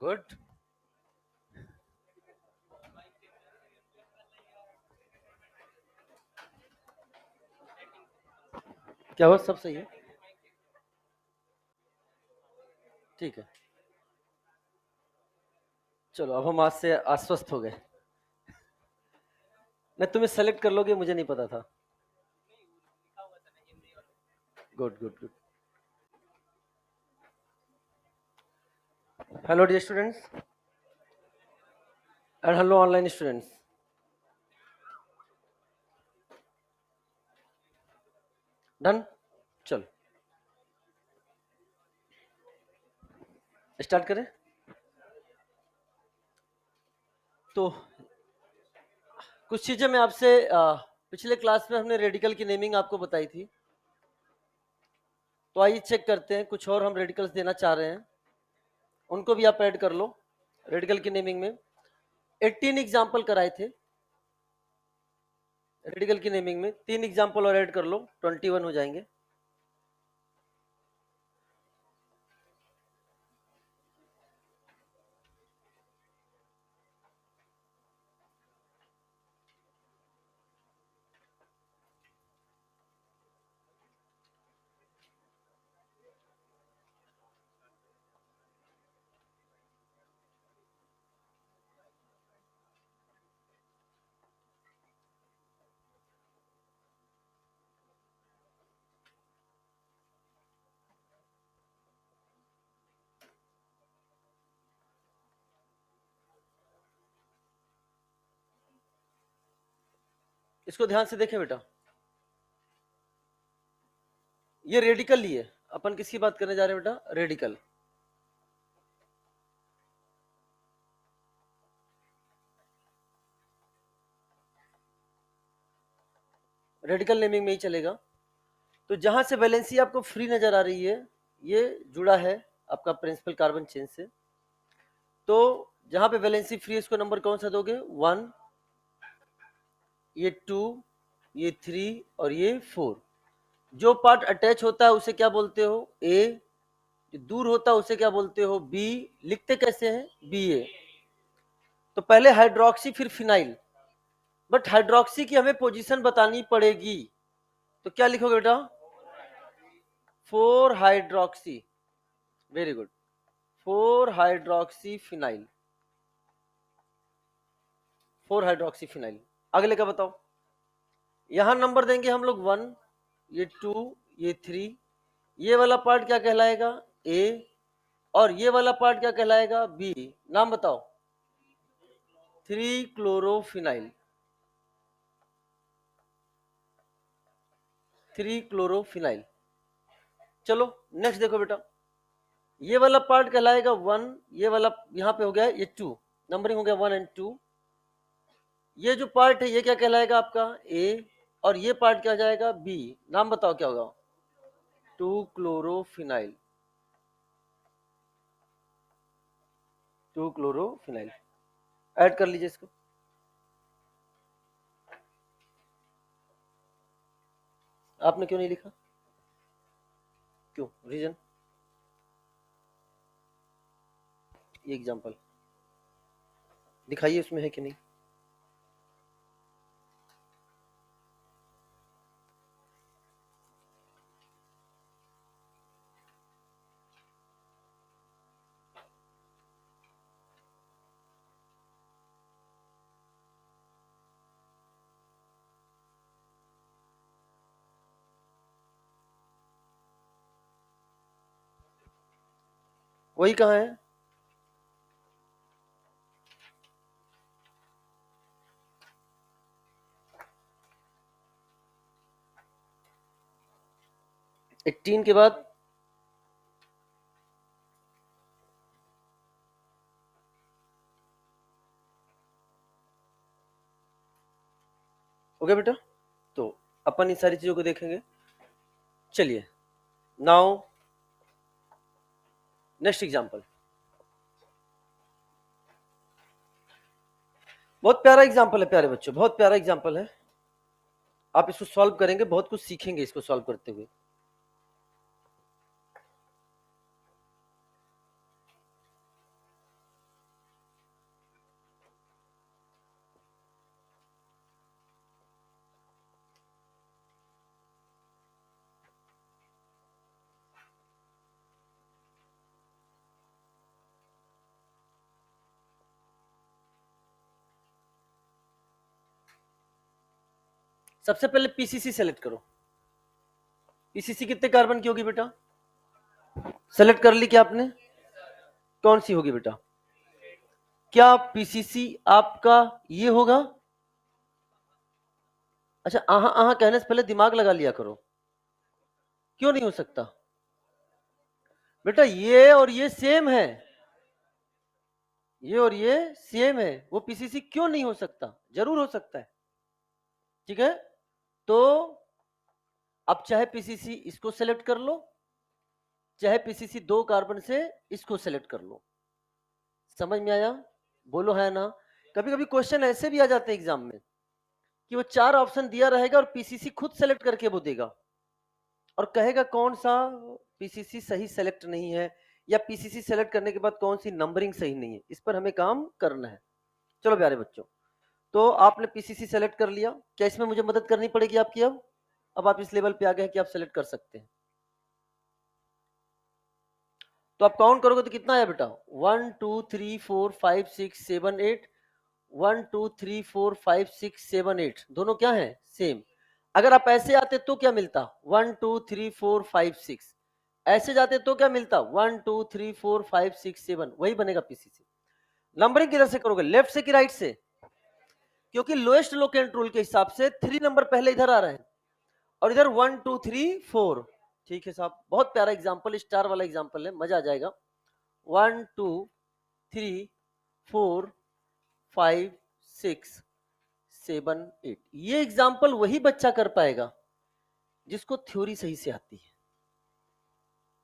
Good. क्या हुआ? सब सही है? ठीक है, चलो अब हम आज से आश्वस्त हो गए। नहीं, तुम्हें सेलेक्ट कर लोगे मुझे नहीं पता था। Good good good. Hello dear students and hello online students. Done, चलो स्टार्ट करें। तो कुछ चीजें मैं आपसे पिछले क्लास में हमने रेडिकल की नेमिंग आपको बताई थी, तो आइए चेक करते हैं। कुछ और हम रेडिकल्स देना चाह रहे हैं, उनको भी आप ऐड कर लो रेडिकल की नेमिंग में। 18 एग्जाम्पल कराए थे रेडिकल की नेमिंग में, 3 एग्जाम्पल और ऐड कर लो, 21 हो जाएंगे। इसको ध्यान से देखें बेटा, ये रेडिकल ही है। अपन किसकी बात करने जा रहे हैं बेटा? रेडिकल। रेडिकल नेमिंग में ही चलेगा। तो जहां से वैलेंसी आपको फ्री नजर आ रही है, ये जुड़ा है आपका प्रिंसिपल कार्बन चेन से। तो जहां पे वैलेंसी फ्री है, इसको नंबर कौन सा दोगे? 1, ये 2, ये 3 और ये 4। जो पार्ट अटैच होता है उसे क्या बोलते हो? ए। जो दूर होता है उसे क्या बोलते हो? बी। लिखते कैसे हैं? बी ए। तो पहले हाइड्रोक्सी फिर फिनाइल, बट हाइड्रोक्सी की हमें पोजीशन बतानी पड़ेगी, तो क्या लिखोगे बेटा? 4 hydroxy. Very good, 4 hydroxy phenyl. 4 hydroxy phenyl. अगले का बताओ। यहां नंबर देंगे हम लोग 1, ये 2, ये 3। ये वाला पार्ट क्या कहलाएगा? ए। और ये वाला पार्ट क्या कहलाएगा? बी। नाम बताओ। 3 क्लोरोफिनाइल। 3 क्लोरोफिनाइल। चलो नेक्स्ट देखो बेटा, ये वाला पार्ट कहलाएगा 1, ये वाला यहाँ पे हो गया ये 2, नंबरिंग हो गया 1 एंड 2। ये जो पार्ट है ये क्या कहलाएगा आपका? ए। और ये पार्ट क्या हो जाएगा? बी। नाम बताओ क्या होगा? 2 क्लोरोफिनाइल। 2 क्लोरोफिनाइल। ऐड कर लीजिए इसको। आपने क्यों नहीं लिखा? क्यों? रीजन? ये एग्जांपल दिखाइए उसमें है कि नहीं। वही कहाँ है? एटीन के बाद हो गया बेटा। तो अपन इन सारी चीजों को देखेंगे। चलिए नाउ नेक्स्ट एग्जांपल। बहुत प्यारा एग्जांपल है प्यारे बच्चों, बहुत प्यारा एग्जांपल है। आप इसको सॉल्व करेंगे, बहुत कुछ सीखेंगे इसको सॉल्व करते हुए। सबसे पहले पीसीसी सेलेक्ट करो। पीसीसी कितने कार्बन की होगी बेटा? सेलेक्ट कर ली क्या आपने? कौन सी होगी बेटा? क्या पीसीसी आपका ये होगा? अच्छा, आहा आहा कहने से पहले दिमाग लगा लिया करो। क्यों नहीं हो सकता बेटा? ये और ये सेम है, ये और ये सेम है, वो पीसीसी क्यों नहीं हो सकता? जरूर हो सकता है। ठीक है, तो अब चाहे पीसीसी इसको सेलेक्ट कर लो, चाहे पीसीसी 2 कार्बन से इसको सेलेक्ट कर लो। समझ में आया? बोलो है ना? कभी कभी क्वेश्चन ऐसे भी आ जाते हैं एग्जाम में कि वो 4 ऑप्शन दिया रहेगा और पीसीसी खुद सेलेक्ट करके वो देगा और कहेगा कौन सा पीसीसी सही सेलेक्ट नहीं है या पीसीसी सेलेक्ट करने के बाद कौन सी नंबरिंग सही नहीं है। इस पर हमें काम करना है। चलो प्यारे बच्चों, तो आपने पीसीसी सेलेक्ट कर लिया, क्या इसमें मुझे मदद करनी पड़ेगी आपकी? अब आप इस लेवल पे आ गए हैं कि आप सेलेक्ट कर सकते हैं। तो आप काउंट करोगे तो कितना आया बेटा? 1 2 3 4 5 6 7 8। 1 2 3 4 5 6 7 8 दोनों क्या है? सेम। अगर आप ऐसे आते तो क्या मिलता? 1 2 3 4 5 6। ऐसे जाते तो क्या मिलता? 1 2 3 4 5 6 7। वही बनेगा पीसीसी। नंबरिंग किधर से करोगे, लेफ्ट से कि राइट से? क्योंकि लोएस्ट लोकेंट रूल के हिसाब से 3 नंबर पहले इधर आ रहा है और इधर 1 2 3 4। ठीक है साहब, बहुत प्यारा एग्जाम्पल, स्टार वाला एग्जाम्पल है, मजा आ जाएगा। 1 2 3 4 5 6 7 8। ये एग्जाम्पल वही बच्चा कर पाएगा जिसको थ्योरी सही से आती है,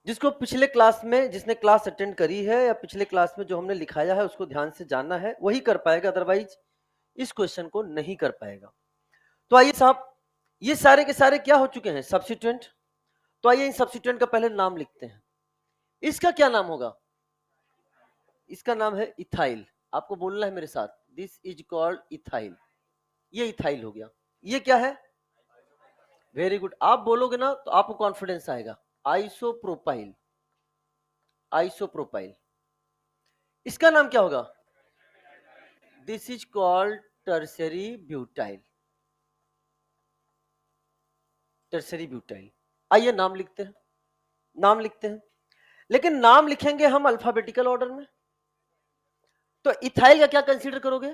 जिसको पिछले क्लास में, जिसने क्लास अटेंड करी है या पिछले क्लास में जो हमने लिखाया है उसको ध्यान से जानना है, वही कर पाएगा, अदरवाइज इस क्वेश्चन को नहीं कर पाएगा। तो आइए साहब, ये सारे के सारे क्या हो चुके हैं? सब्स्टिट्यूएंट। तो आइए इन सब्स्टिट्यूएंट का पहले नाम लिखते हैं। इसका क्या नाम होगा? इसका नाम है इथाइल। आपको बोलना है मेरे साथ, दिस इज कॉल्ड इथाइल। ये इथाइल हो गया। ये क्या है? Very good. आप बोलोगे ना तो आपको कॉन्फिडेंस आएगा। आइसोप्रोपाइल। आइसोप्रोपाइल। इसका नाम क्या होगा? This is called tertiary butyl. Tertiary butyl. आइए नाम लिखते हैं, नाम लिखते हैं, लेकिन नाम लिखेंगे हम अल्फाबेटिकल ऑर्डर में। तो इथाइल का क्या कंसीडर करोगे?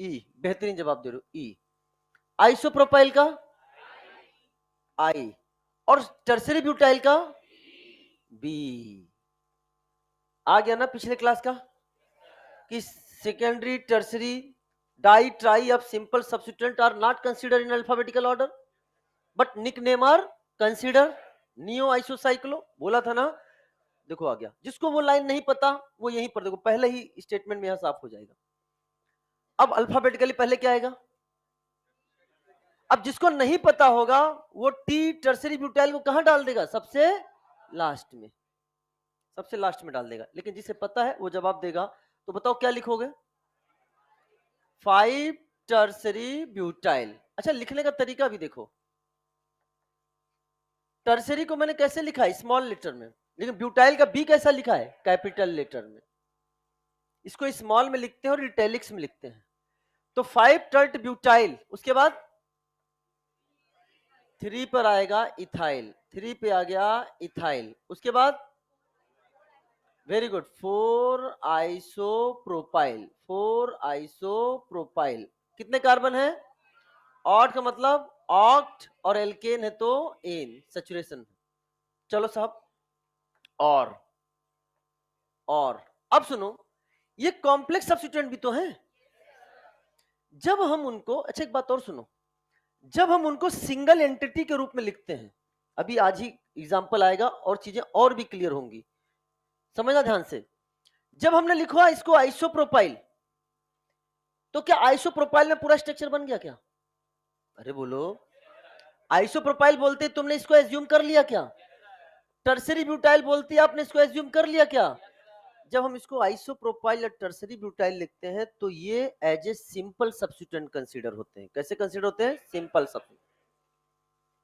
ई। बेहतरीन जवाब दे रहे हो, ई। आइसोप्रोपाइल का आई, और टर्सरी ब्यूटाइल का बी। आ गया ना पिछले क्लास का कि secondary, tertiary, di, tri of simple substituent are not consider in alphabetical order but nickname are consider. Neo iso cyclo बोला था ना? देखो आ गया। जिसको वो लाइन नहीं पता वो यहीं पर देखो, पहले ही स्टेटमेंट में यहां साफ हो जाएगा। अब अल्फाबेटिकली पहले क्या आएगा? अब जिसको नहीं पता होगा वो टी टर्सरी ब्यूटाइल को कहां डाल देगा? सबसे लास्ट में, सबसे लास्ट में डाल देगा। लेकिन जिसे पता है वो जवाब देगा। तो बताओ क्या लिखोगे? 5 टर्सरी ब्यूटाइल। अच्छा, लिखने का तरीका भी देखो। टर्सरी को मैंने कैसे लिखा है? स्मॉल लेटर में। लेकिन ब्यूटाइल का बी कैसा लिखा है? कैपिटल लेटर में। इसको स्मॉल में लिखते हैं और इटैलिक्स में लिखते हैं। तो 5 टर्ट ब्यूटाइल, उसके बाद 3 पर आएगा इथाइल। 3 पे आ गया इथाइल, उसके बाद वेरी गुड 4 आइसोप्रोपाइल। 4 आइसोप्रोपाइल। कितने कार्बन है? ऑट का मतलब ऑक्ट, और एल्केन है तो एन, सैचुरेशन। चलो साहब, और अब सुनो, ये कॉम्प्लेक्स सब्स्टिट्यूएंट भी तो है। जब हम उनको, अच्छा एक बात और सुनो, जब हम उनको सिंगल एंटिटी के रूप में लिखते हैं, अभी आज ही एग्जांपल आएगा और चीजें और भी क्लियर होंगी, समझना ध्यान से। जब हमने लिखा इसको आइसोप्रोपाइल, तो क्या आइसोप्रोपाइल में पूरा स्ट्रक्चर बन गया क्या? अरे बोलो। आइसोप्रोपाइल बोलते तुमने इसको एज्यूम कर लिया क्या? टर्सरी ब्यूटाइल बोलती आपने इसको एज्यूम कर लिया क्या? जब हम इसको आइसोप्रोपाइल या टर्सरी ब्यूटाइल लिखते हैं तो ये as a simple substituent consider होते हैं। कैसे कंसीडर होते हैं? सिंपल सब्स्टिट्यूएंट,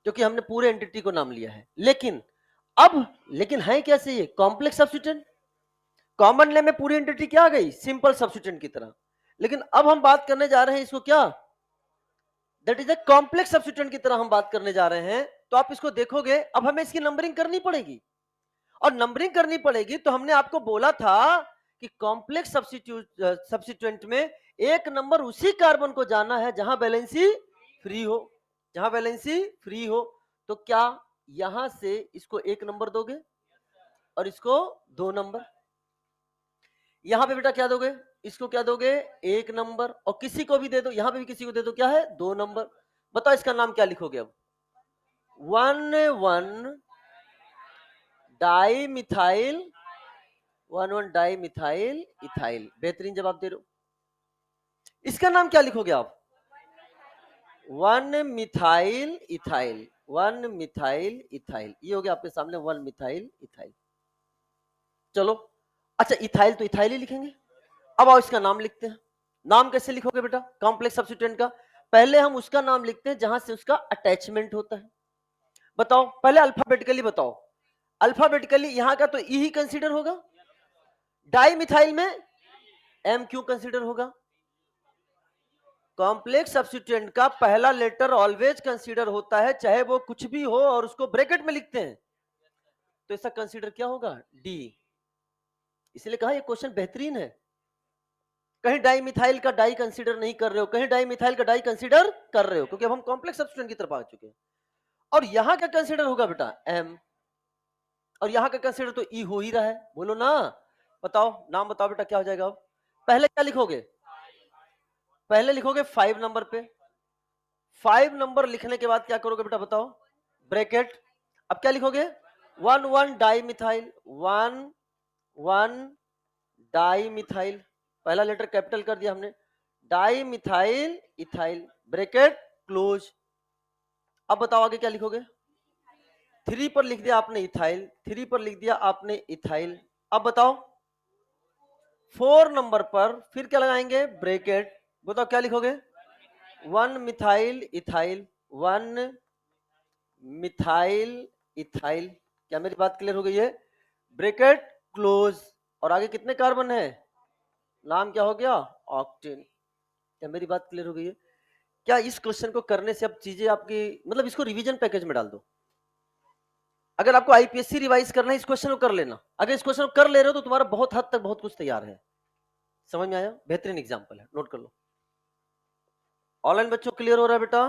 क्योंकि हमने पूरे एंटिटी को नाम लिया है। लेकिन है कैसे ये? Complex substituent. कॉमन नेम में पूरी एंटिटी क्या आ गई? सिंपल सब्स्टिट्यूएंट की तरह। लेकिन अब हम बात करने जा रहे हैं इसको क्या? That is a complex substituent की तरह हम बात करने जा रहे हैं। तो आप इसको देखोगे, अब हमें इसकी नंबरिंग करनी पड़ेगी, और नंबरिंग करनी पड़ेगी तो हमने आपको बोला था कि कॉम्प्लेक्स सब्स्टिट्यूएंट में एक नंबर उसी कार्बन को जाना है जहां वैलेंसी फ्री हो, जहां वैलेंसी फ्री हो। तो क्या यहां से इसको एक नंबर दोगे और इसको 2 नंबर, यहां पे बेटा क्या दोगे, इसको क्या दोगे, 1 नंबर, और किसी को भी दे दो, यहां पे भी किसी को दे दो, क्या है, 2 नंबर। बताओ इसका नाम क्या लिखोगे अब, 1,1 di methyl, 1,1 di methyl ethyl. बेहतरीन जवाब दे रहे हो। इसका नाम क्या लिखोगे आप, 1 मिथाइल इथाइल, 1 मिथाइल इथाइल। ये हो गया आपके सामने 1 मिथाइल इथाइल। चलो, अच्छा इथाइल तो इथाइल ही लिखेंगे। अब आओ इसका नाम लिखते हैं। नाम कैसे लिखोगे बेटा कॉम्प्लेक्स सब्स्टिट्यूएंट का, पहले हम उसका नाम लिखते हैं जहां से उसका अटैचमेंट होता है। बताओ पहले अल्फाबेटिकली बताओ, अल्फाबेटिकली यहां का तो ई ही कंसीडर होगा, डाई मिथाइल में एम क्यों कंसीडर होगा, कॉम्प्लेक्स सब्स्टिट्यूएंट का पहला लेटर ऑलवेज कंसीडर होता है, चाहे वो कुछ भी हो, और उसको ब्रैकेट में लिखते हैं, तो इसका कंसीडर क्या होगा, डी। इसलिए कहा ये क्वेश्चन बेहतरीन है। कहीं डाई मिथाइल का डाई कंसीडर नहीं कर रहे हो, कहीं डाई मिथाइल का डाई कंसीडर कर रहे हो, क्योंकि अब हम कॉम्प्लेक्स सब्स्टिट्यूएंट की तरफ आ चुके हैं। और यहां का कंसीडर होगा बेटा एम, और यहां का कंसीडर तो ई हो ही रहा है, बोलो ना। बताओ नाम बताओ बेटा क्या हो जाएगा। अब पहले क्या लिखोगे, पहले लिखोगे 5 नंबर पे, 5 नंबर लिखने के बाद क्या करोगे बेटा बताओ, ब्रैकेट। अब क्या लिखोगे, 1,1 डाई मिथाइल, 1,1 डाई मिथाइल, पहला लेटर कैपिटल कर दिया हमने, di methyl ethyl, bracket close. अब बताओ आगे क्या लिखोगे, 3 पर लिख दिया आपने इथाइल, 3 पर लिख दिया आपने इथाइल। अब बताओ 4 नंबर पर फिर क्या लगाएंगे, ब्रैकेट। बताओ क्या लिखोगे, 1 मिथाइल इथाइल, 1 मिथाइल इथाइल। क्या मेरी बात क्लियर हो गई है, ब्रैकेट क्लोज। और आगे कितने कार्बन है, नाम क्या हो गया, ऑक्टेन। क्या मेरी बात क्लियर हो गई है। क्या इस क्वेश्चन को करने से अब चीजें आपकी, मतलब इसको रिवीजन पैकेज में डाल दो। अगर आपको आईपीएससी रिवाइज करना है इस क्वेश्चन को कर लेना, अगर इस क्वेश्चन को कर ले रहे हो तो तुम्हारा बहुत हद तक बहुत कुछ तैयार है। समझ में आया, बेहतरीन एग्जांपल है, नोट कर लो। ऑनलाइन बच्चों क्लियर हो रहा है बेटा,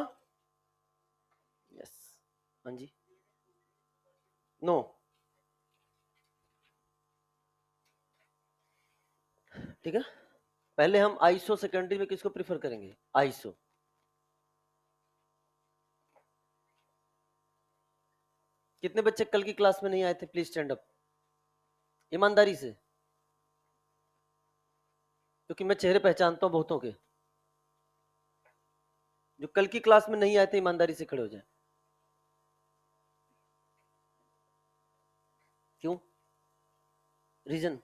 यस, हाँ जी, नो, ठीक है। पहले हम आईसो सेकेंडरी में किसको प्रीफर करेंगे, आईसो। कितने बच्चे कल की क्लास में नहीं आए थे, प्लीज स्टैंड अप, ईमानदारी से, क्योंकि मैं चेहरे पहचानता हूं बहुतों के। जो कल की क्लास में नहीं आए थे ईमानदारी से खड़े हो जाए। क्यों, रीजन,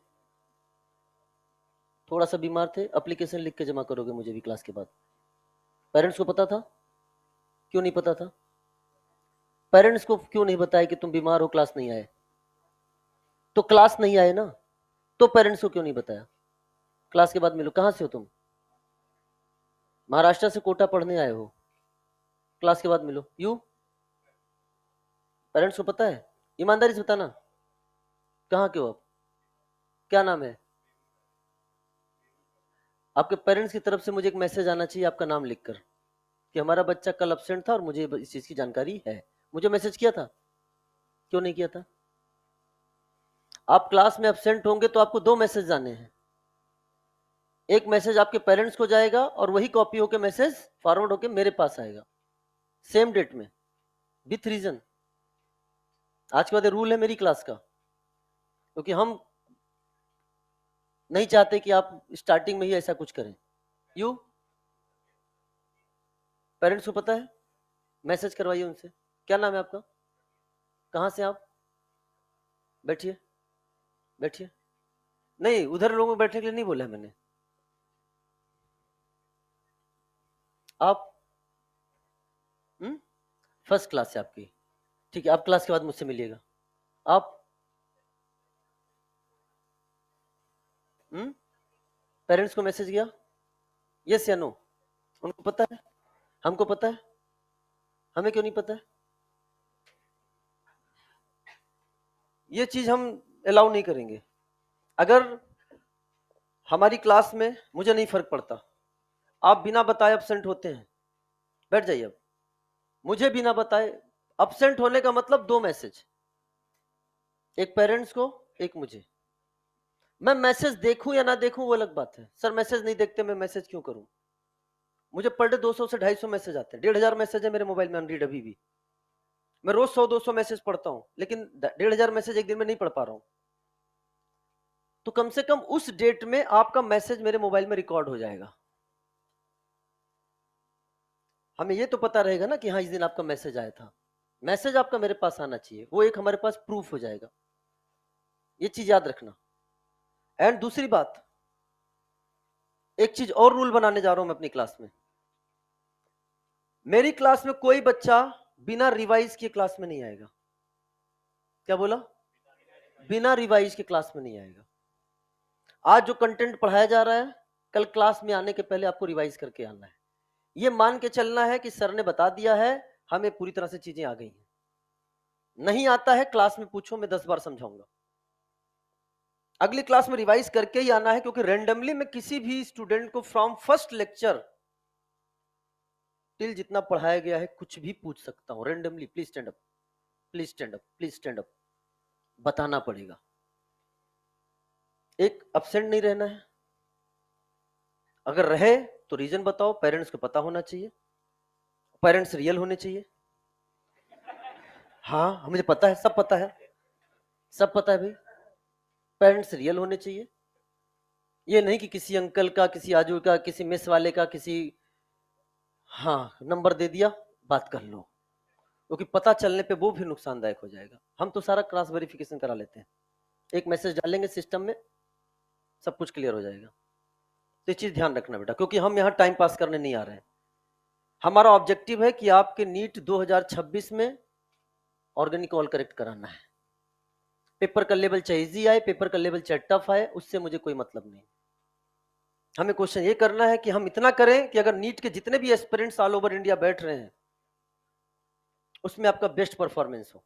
थोड़ा सा बीमार थे, एप्लीकेशन लिख के जमा करोगे मुझे भी क्लास के बाद। पेरेंट्स को पता था, क्यों नहीं पता था, पेरेंट्स को क्यों नहीं बताया कि तुम बीमार हो क्लास नहीं आए, तो क्लास नहीं आए ना, तो पेरेंट्स को क्यों नहीं बताया, क्लास के बाद मिलो। कहां से हो तुम, महाराष्ट्र से कोटा पढ़ने आए हो, क्लास के बाद मिलो, यू, पेरेंट्स को पता है, ईमानदारी से बताना, कहाँ के हो आप, क्या नाम है आपके पेरेंट्स की तरफ से। मुझे एक मैसेज आना चाहिए आपका नाम लिखकर कि हमारा बच्चा कल एब्सेंट था और मुझे इस चीज की जानकारी है। मुझे मैसेज किया था, क्यों नहीं किया था। आप क्लास में एब्सेंट होंगे तो आपको 2 मैसेज आने हैं, एक मैसेज आपके पेरेंट्स को जाएगा और वही कॉपी होकर मैसेज फॉरवर्ड होकर मेरे पास आएगा सेम डेट में, विथ रीजन। आज के बाद रूल है मेरी क्लास का, क्योंकि हम नहीं चाहते कि आप स्टार्टिंग में ही ऐसा कुछ करें। यू, पेरेंट्स को पता है, मैसेज करवाइए उनसे। क्या नाम है आपका, कहाँ से आप, बैठिए बैठिए, नहीं उधर लोगों को बैठने के लिए नहीं बोला है मैंने। आप फर्स्ट क्लास से आपकी, ठीक है, आप क्लास के बाद मुझसे मिलिएगा। आप पेरेंट्स को मैसेज किया, यस या नो, उनको पता है, हमको पता है, हमें क्यों नहीं पता है? ये चीज हम अलाउ नहीं करेंगे। अगर हमारी क्लास में, मुझे नहीं फर्क पड़ता, आप बिना बताए एब्सेंट होते हैं, बैठ जाइए। अब मुझे बिना बताए एब्सेंट होने का मतलब 2 मैसेज, एक पेरेंट्स को, एक मुझे। मैं मैसेज देखूं या ना देखूं वो अलग बात है। सर मैसेज नहीं देखते, मैं मैसेज क्यों करूं? मुझे पर डे 200 से 250 मैसेज आते हैं, 1500 मैसेज है मेरे मोबाइल में अनरीड अभी भी। मैं रोज 100-200 मैसेज पढ़ता हूं, लेकिन 1500 मैसेज एक दिन में नहीं पढ़ पा रहा हूं। तो कम से कम उस डेट में आपका मैसेज मेरे मोबाइल में रिकॉर्ड हो जाएगा। हमें ये तो पता रहेगा ना कि हाँ इस दिन आपका मैसेज आया था। मैसेज आपका मेरे पास आना चाहिए, वो एक हमारे पास प्रूफ हो जाएगा। ये चीज याद रखना। एंड दूसरी बात, एक चीज और रूल बनाने जा रहा हूं मैं अपनी क्लास में। मेरी क्लास में कोई बच्चा बिना रिवाइज के क्लास में नहीं आएगा। क्या बोला? बिना रिवाइज के क्लास में नहीं आएगा। आज जो कंटेंट पढ़ाया जा रहा है, कल क्लास में आने के पहले आपको रिवाइज करके आना है। ये मान के चलना है कि सर ने बता दिया है, हमें पूरी तरह से चीजें आ गई हैं। नहीं आता है क्लास में पूछो, मैं 10 बार समझाऊंगा। अगली क्लास में रिवाइज करके ही आना है, क्योंकि रैंडमली मैं किसी भी स्टूडेंट को फ्रॉम फर्स्ट लेक्चर टिल जितना पढ़ाया गया है कुछ भी पूछ सकता हूं randomly. Please stand up, please stand up, please stand up, बताना पड़ेगा। एक अपसेंट नहीं रहना है। अगर रहे तो रीजन बताओ, पेरेंट्स को पता होना चाहिए, पेरेंट्स रियल होने चाहिए। हाँ मुझे पता है, सब पता है, सब पता है भाई, पेरेंट्स रियल होने चाहिए। ये नहीं कि किसी अंकल का, किसी आजू का, किसी मेस वाले का, किसी, हाँ नंबर दे दिया बात कर लो, क्योंकि पता चलने पे वो भी नुकसानदायक हो जाएगा। हम तो सारा क्रॉस वेरिफिकेशन करा लेते हैं, एक मैसेज डालेंगे सिस्टम में, सब कुछ क्लियर हो जाएगा। तो ये चीज ध्यान रखना बेटा, क्योंकि हम यहाँ टाइम पास करने नहीं आ रहे हैं। हमारा ऑब्जेक्टिव है कि आपके नीट 2026 में ऑर्गेनिक ऑल करेक्ट कराना है। पेपर का लेवल चाहे इजी आए, पेपर का लेवल चाहे टफ आए, उससे मुझे कोई मतलब नहीं। हमें क्वेश्चन ये करना है कि हम इतना करें कि अगर नीट के जितने भी एस्पिरेंट्स ऑल ओवर इंडिया बैठ रहे हैं, उसमें आपका बेस्ट परफॉर्मेंस हो।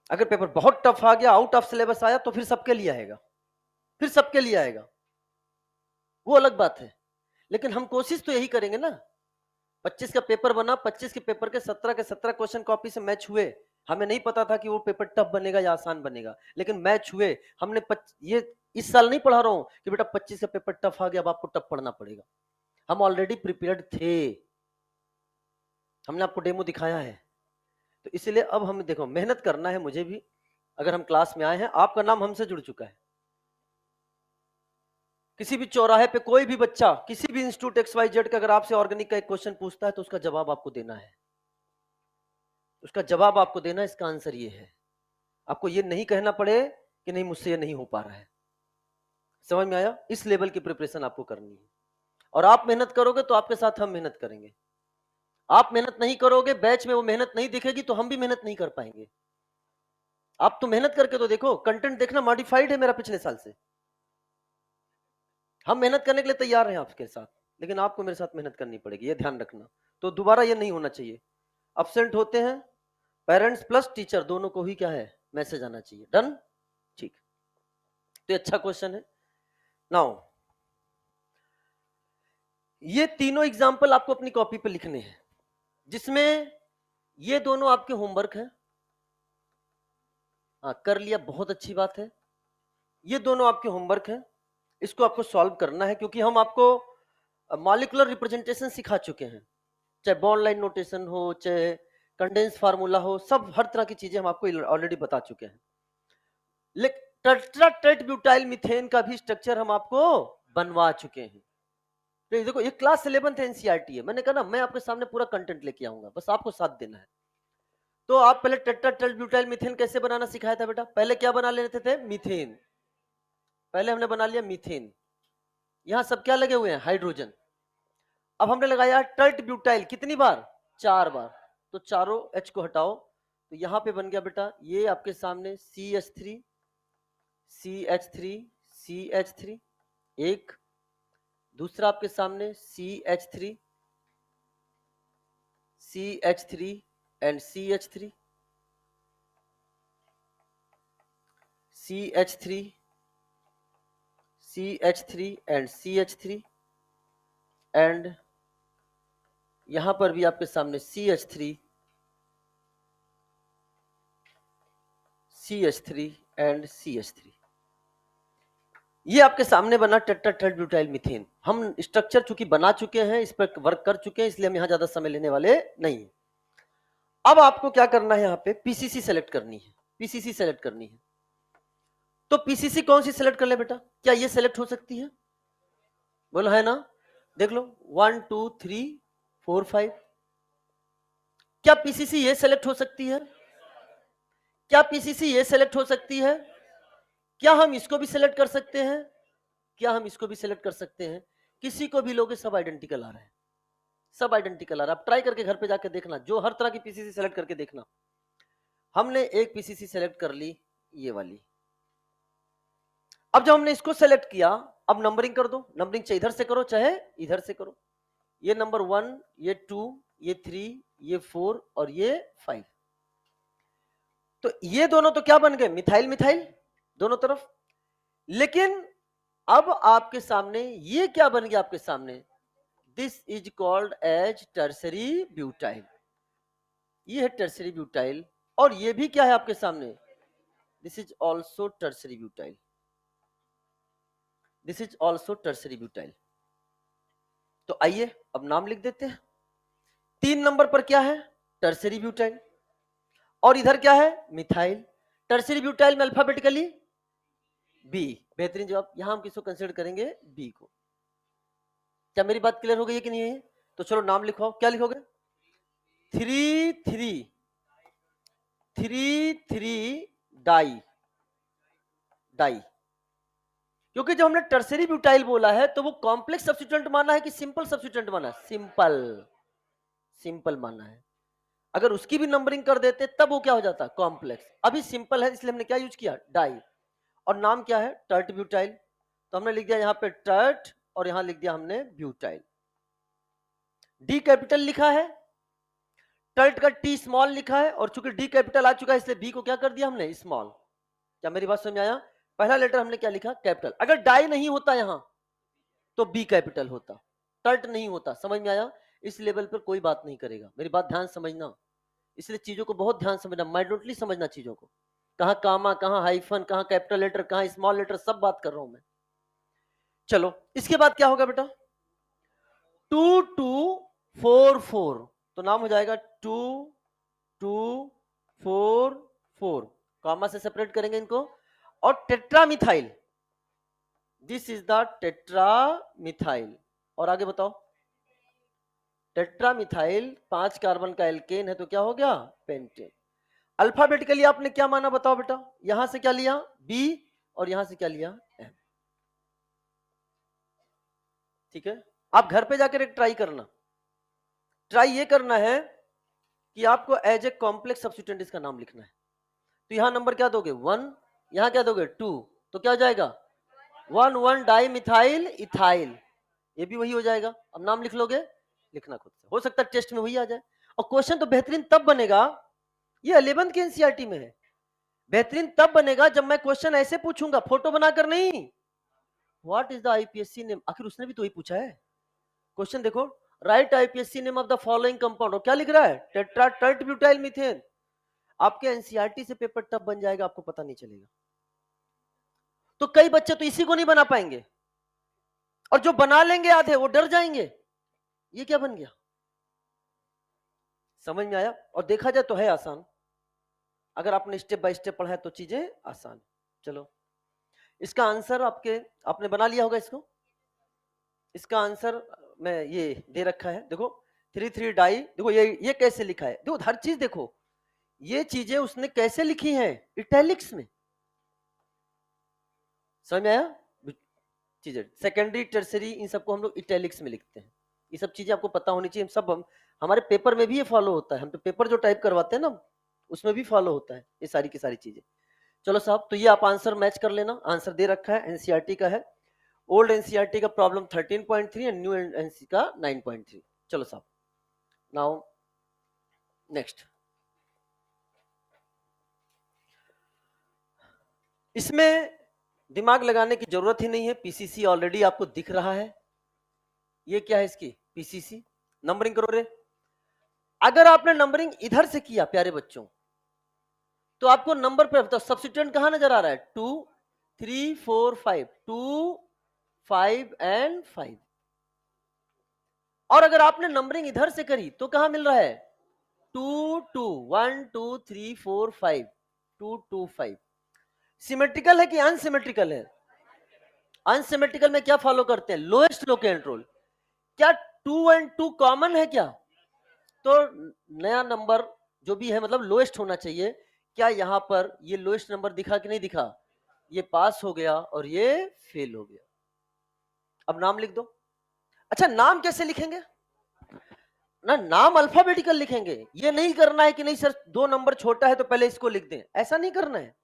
अगर पेपर बहुत टफ आ गया, आउट ऑफ सिलेबस आया, तो फिर सबके लिए आएगा, फिर सबके लिए आएगा, वो अलग बात है। लेकिन हम कोशिश तो यही करेंगे ना। 25 का पेपर बना, 25 के पेपर के 17 के 17 क्वेश्चन कॉपी से मैच हुए। हमें नहीं पता था कि वो पेपर टफ बनेगा या आसान बनेगा, लेकिन मैच हुए। हमने ये इस साल नहीं पढ़ा रहा हूं कि बेटा 25 का पेपर टफ आ गया, अब आपको टफ पढ़ना पड़ेगा। हम ऑलरेडी प्रिपेयर्ड थे, हमने आपको डेमो दिखाया है। तो इसलिए अब हम देखो, मेहनत करना है मुझे भी। अगर हम क्लास में आए हैं, आपका नाम हमसे जुड़ चुका है। किसी भी चौराहे पे कोई भी बच्चा, किसी भी इंस्टीट्यूट XYZ का अगर आपसे ऑर्गेनिक का एक क्वेश्चन पूछता है, तो उसका जवाब आपको देना है। उसका जवाब आपको देना, इसका आंसर ये है। आपको ये नहीं कहना पड़े कि नहीं मुझसे ये नहीं हो पा रहा है। समझ में आया? इस लेवल की प्रिपरेशन आपको करनी है, और आप मेहनत करोगे तो आपके साथ हम मेहनत करेंगे। आप मेहनत नहीं करोगे, बैच में वो मेहनत नहीं दिखेगी, तो हम भी मेहनत नहीं कर पाएंगे। आप तो मेहनत करके तो देखो, कंटेंट देखना मॉडिफाइड है मेरा पिछले साल से। हम मेहनत करने के लिए तैयार हैं आपके साथ, लेकिन आपको मेरे साथ मेहनत करनी पड़ेगी, ये ध्यान रखना। तो दोबारा ये नहीं होना चाहिए। अब्सेंट होते हैं, पेरेंट्स प्लस टीचर दोनों को ही क्या है, मैसेज आना चाहिए। डन? ठीक। तो ये अच्छा क्वेश्चन है। नाउ ये तीनों एग्जाम्पल आपको अपनी कॉपी पे लिखने हैं, जिसमें ये दोनों आपके होमवर्क है। हाँ कर लिया, बहुत अच्छी बात है। ये दोनों आपके होमवर्क है, इसको आपको सॉल्व करना है, क्योंकि हम आपको मॉलिक्यूलर रिप्रेजेंटेशन सिखा चुके हैं। चाहे बॉन्ड लाइन नोटेशन हो, चाहे कंडेंस फार्मूला हो, सब हर तरह की चीजें हम आपको ऑलरेडी बता चुके हैं। लेकिन टेट्राटेट ब्यूटाइल मीथेन का भी स्ट्रक्चर हम आपको बनवा चुके हैं। तो देखो, ये क्लास 11th एनसीईआरटी है। मैंने कहा ना, मैं आपके सामने पूरा कंटेंट लेके आऊंगा, बस आपको साथ देना है। तो आप पहले टेट्राटेट ब्यूटाइल मीथेन कैसे बनाना सिखाया था बेटा? पहले क्या बना लेते थे? मीथेन। पहले हमने बना लिया मीथेन। यहां सब क्या लगे हुए हैं? हाइड्रोजन। अब हमने लगाया टर्ट ब्यूटाइल, कितनी बार? 4 बार। तो चारों H को हटाओ, तो यहां पे बन गया बेटा ये आपके सामने CH3 CH3 CH3, एक। दूसरा आपके सामने CH3 CH3 and CH3, CH3, CH3 and CH3, and यहां पर भी आपके सामने CH3, CH3 एंड CH3। ये आपके सामने बना टेट्राटेट्राइल ब्यूटाइल मीथेन। हम स्ट्रक्चर चूंकि बना चुके हैं, इस पर वर्क कर चुके हैं, इसलिए हम यहां ज्यादा समय लेने वाले नहीं है। अब आपको क्या करना है, यहाँ पे पीसीसी सेलेक्ट करनी है, पीसीसी सेलेक्ट करनी है। तो पीसीसी कौन सी सेलेक्ट कर ले बेटा? क्या ये सेलेक्ट हो सकती है? बोलो है ना? देख लो 1 2 3 4 5। क्या पीसीसी ये सेलेक्ट हो सकती है? क्या पीसीसी ये सेलेक्ट हो सकती है? क्या हम इसको भी सिलेक्ट कर सकते हैं? क्या हम इसको भी सिलेक्ट कर सकते हैं? किसी को भी लोगे सब आइडेंटिकल आ रहा है, सब आइडेंटिकल आ रहा है। आप ट्राई करके घर पे जाके देखना, जो हर तरह की पीसीसी सेलेक्ट करके देखना। हमने एक पीसीसी सेलेक्ट कर ली, ये वाली। अब जब हमने इसको सेलेक्ट किया, अब नंबरिंग कर दो। नंबरिंग चाहे इधर से करो चाहे इधर से करो। ये नंबर 1, ये 2, ये 3, ये 4 और ये 5। तो ये दोनों तो क्या बन गए? मिथाइल मिथाइल दोनों तरफ। लेकिन अब आपके सामने ये क्या बन गया? आपके सामने this is called as tertiary butyl. ये है टर्सरी ब्यूटाइल। और ये भी क्या है आपके सामने? This is also tertiary butyl, this is also tertiary butyl. तो आइए अब नाम लिख देते हैं। 3 नंबर पर क्या है? Tertiary butyl. और इधर क्या है? मिथाइल। टर्सरी ब्यूटाइल में अल्फाबेटिकली बी। बेहतरीन जवाब। यहां हम किसको कंसीडर करेंगे? बी को। क्या मेरी बात क्लियर हो गई है कि नहीं है? तो चलो नाम लिखो। क्या लिखोगे? 3 3 3 3 डाई, डाई। क्योंकि जब हमने टर्सरी ब्यूटाइल बोला है तो वो कॉम्प्लेक्स सब्स्टिट्यूएंट माना है कि सिंपल सब्स्टिट्यूएंट माना है? सिंपल, सिंपल माना है। अगर उसकी भी नंबरिंग कर देते तब वो क्या हो जाता? कॉम्प्लेक्स। अभी सिंपल है, इसलिए हमने क्या यूज किया? डाई। और नाम क्या है? Tert butyl. तो हमने लिख दिया यहाँ पे टर्ट, और यहां लिख दिया हमने ब्यूटाइल। डी कैपिटल लिखा है, टर्ट का टी स्मॉल लिखा है, और चूंकि डी कैपिटल आ चुका है इसलिए बी को क्या कर दिया हमने? स्मॉल। क्या मेरी बात समझ में आया? पहला लेटर हमने क्या लिखा? कैपिटल। अगर डाई नहीं होता यहां तो बी कैपिटल होता, टर्ट नहीं होता। समझ में आया? इस लेवल पर कोई बात नहीं करेगा, मेरी बात ध्यान समझना। इसलिए चीजों को बहुत ध्यान समझना, माइन्यूटली समझना चीजों को। कहाँ कामा, कहाँ हाइफन, कहाँ कैपिटल लेटर, कहाँ स्मॉल लेटर, सब बात कर रहा हूं मैं। चलो इसके बाद क्या होगा बेटा? 2 2 4 4। तो नाम हो जाएगा 2 2 4 4। कामा से सेपरेट करेंगे इनको। और टेट्रामिथाइल, दिस इज द टेट्रामिथाइल। और आगे बताओ। टेट्रामिथाइल 5 कार्बन का एल्केन है, तो क्या हो गया? पेंटेन। अल्फाबेटिकली आपने क्या माना बताओ बेटा? यहां से क्या लिया? बी, और यहां से क्या लिया? एम। ठीक है, आप घर पे जाकर एक ट्राई करना। ट्राई ये करना है कि आपको एज ए कॉम्प्लेक्स सब्स्टिट्यूएंट इसका नाम लिखना है। तो यहां नंबर क्या दोगे? 1, यहां क्या दोगे? 2। तो क्या हो जाएगा? 1 1 डाई मिथाइल इथाइल। ये भी वही हो जाएगा। अब नाम लिख लोगे, लिखना खुद से। हो सकता है टेस्ट में वही आ जाए। और क्वेश्चन तो बेहतरीन तब बनेगा, ये 11th के एनसीईआरटी में है। बेहतरीन तब बनेगा जब मैं क्वेश्चन ऐसे पूछूंगा, फोटो बनाकर नहीं। What is the IPSC name? आखिर उसने भी तो वही पूछा है। क्वेश्चन देखो, right IPSC name of the following compound. और क्या लिख रहा है? Tetra tert butyl methane. आपके एनसीईआरटी से पेपर तब बन जाएगा, आपको पता नहीं चलेगा। तो कई बच्चे तो इसी को नहीं बना पाएंगे, और जो बना लेंगे आधे वो डर जाएंगे, ये क्या बन गया? समझ में आया? और देखा जाए तो है आसान, अगर आपने स्टेप बाय स्टेप पढ़ा है तो चीजें आसान। चलो इसका आंसर आपने बना लिया होगा इसको। इसका आंसर मैं ये दे रखा है, देखो 3 3 डाई। देखो ये कैसे लिखा है, देखो हर चीज देखो, ये चीजें उसने कैसे लिखी हैं? इटैलिक्स में। समझ में आया? चीजें सेकेंडरी टर्सरी इन सबको हम लोग इटैलिक्स में लिखते हैं। ये सब चीजें आपको पता होनी चाहिए। सब हमारे पेपर में भी ये फॉलो होता है। हम तो पेपर जो टाइप करवाते हैं ना, उसमें भी फॉलो होता है ये सारी की सारी चीजें। चलो साहब, तो ये आप आंसर मैच कर लेना। आंसर दे रखा है, एनसीईआरटी का है। ओल्ड एनसीईआरटी का प्रॉब्लम 13.3 एंड न्यू एनसी का 9.3। चलो साहब, नाउ नेक्स्ट, इसमें दिमाग लगाने की जरूरत ही नहीं है, पीसीसी ऑलरेडी आपको दिख रहा है। ये क्या है इसकी? पीसीसी। नंबरिंग करो रे। अगर आपने नंबरिंग इधर से किया प्यारे बच्चों, तो आपको नंबर पे तो सब्स्टिट्यूएंट कहां नजर आ रहा है? 2 3 4 5, 2 5 एंड 5। और अगर आपने नंबरिंग इधर से करी तो कहां मिल रहा है? 2 2 1 2 3 4 5, 2 2 5। सिमेट्रिकल है कि अनसिमेट्रिकल है? अनसिमेट्रिकल में क्या फॉलो करते हैं? Lowest locant rule. क्या 2 एंड 2 कॉमन है क्या? तो नया नंबर जो भी है मतलब लोएस्ट होना चाहिए। क्या यहां पर ये लोएस्ट नंबर दिखा कि नहीं दिखा? ये पास हो गया और ये फेल हो गया। अब नाम लिख दो। अच्छा, नाम कैसे लिखेंगे ना? नाम अल्फाबेटिकल लिखेंगे। ये नहीं करना है कि नहीं सर 2 नंबर छोटा है तो पहले इसको लिख दें, ऐसा नहीं करना है।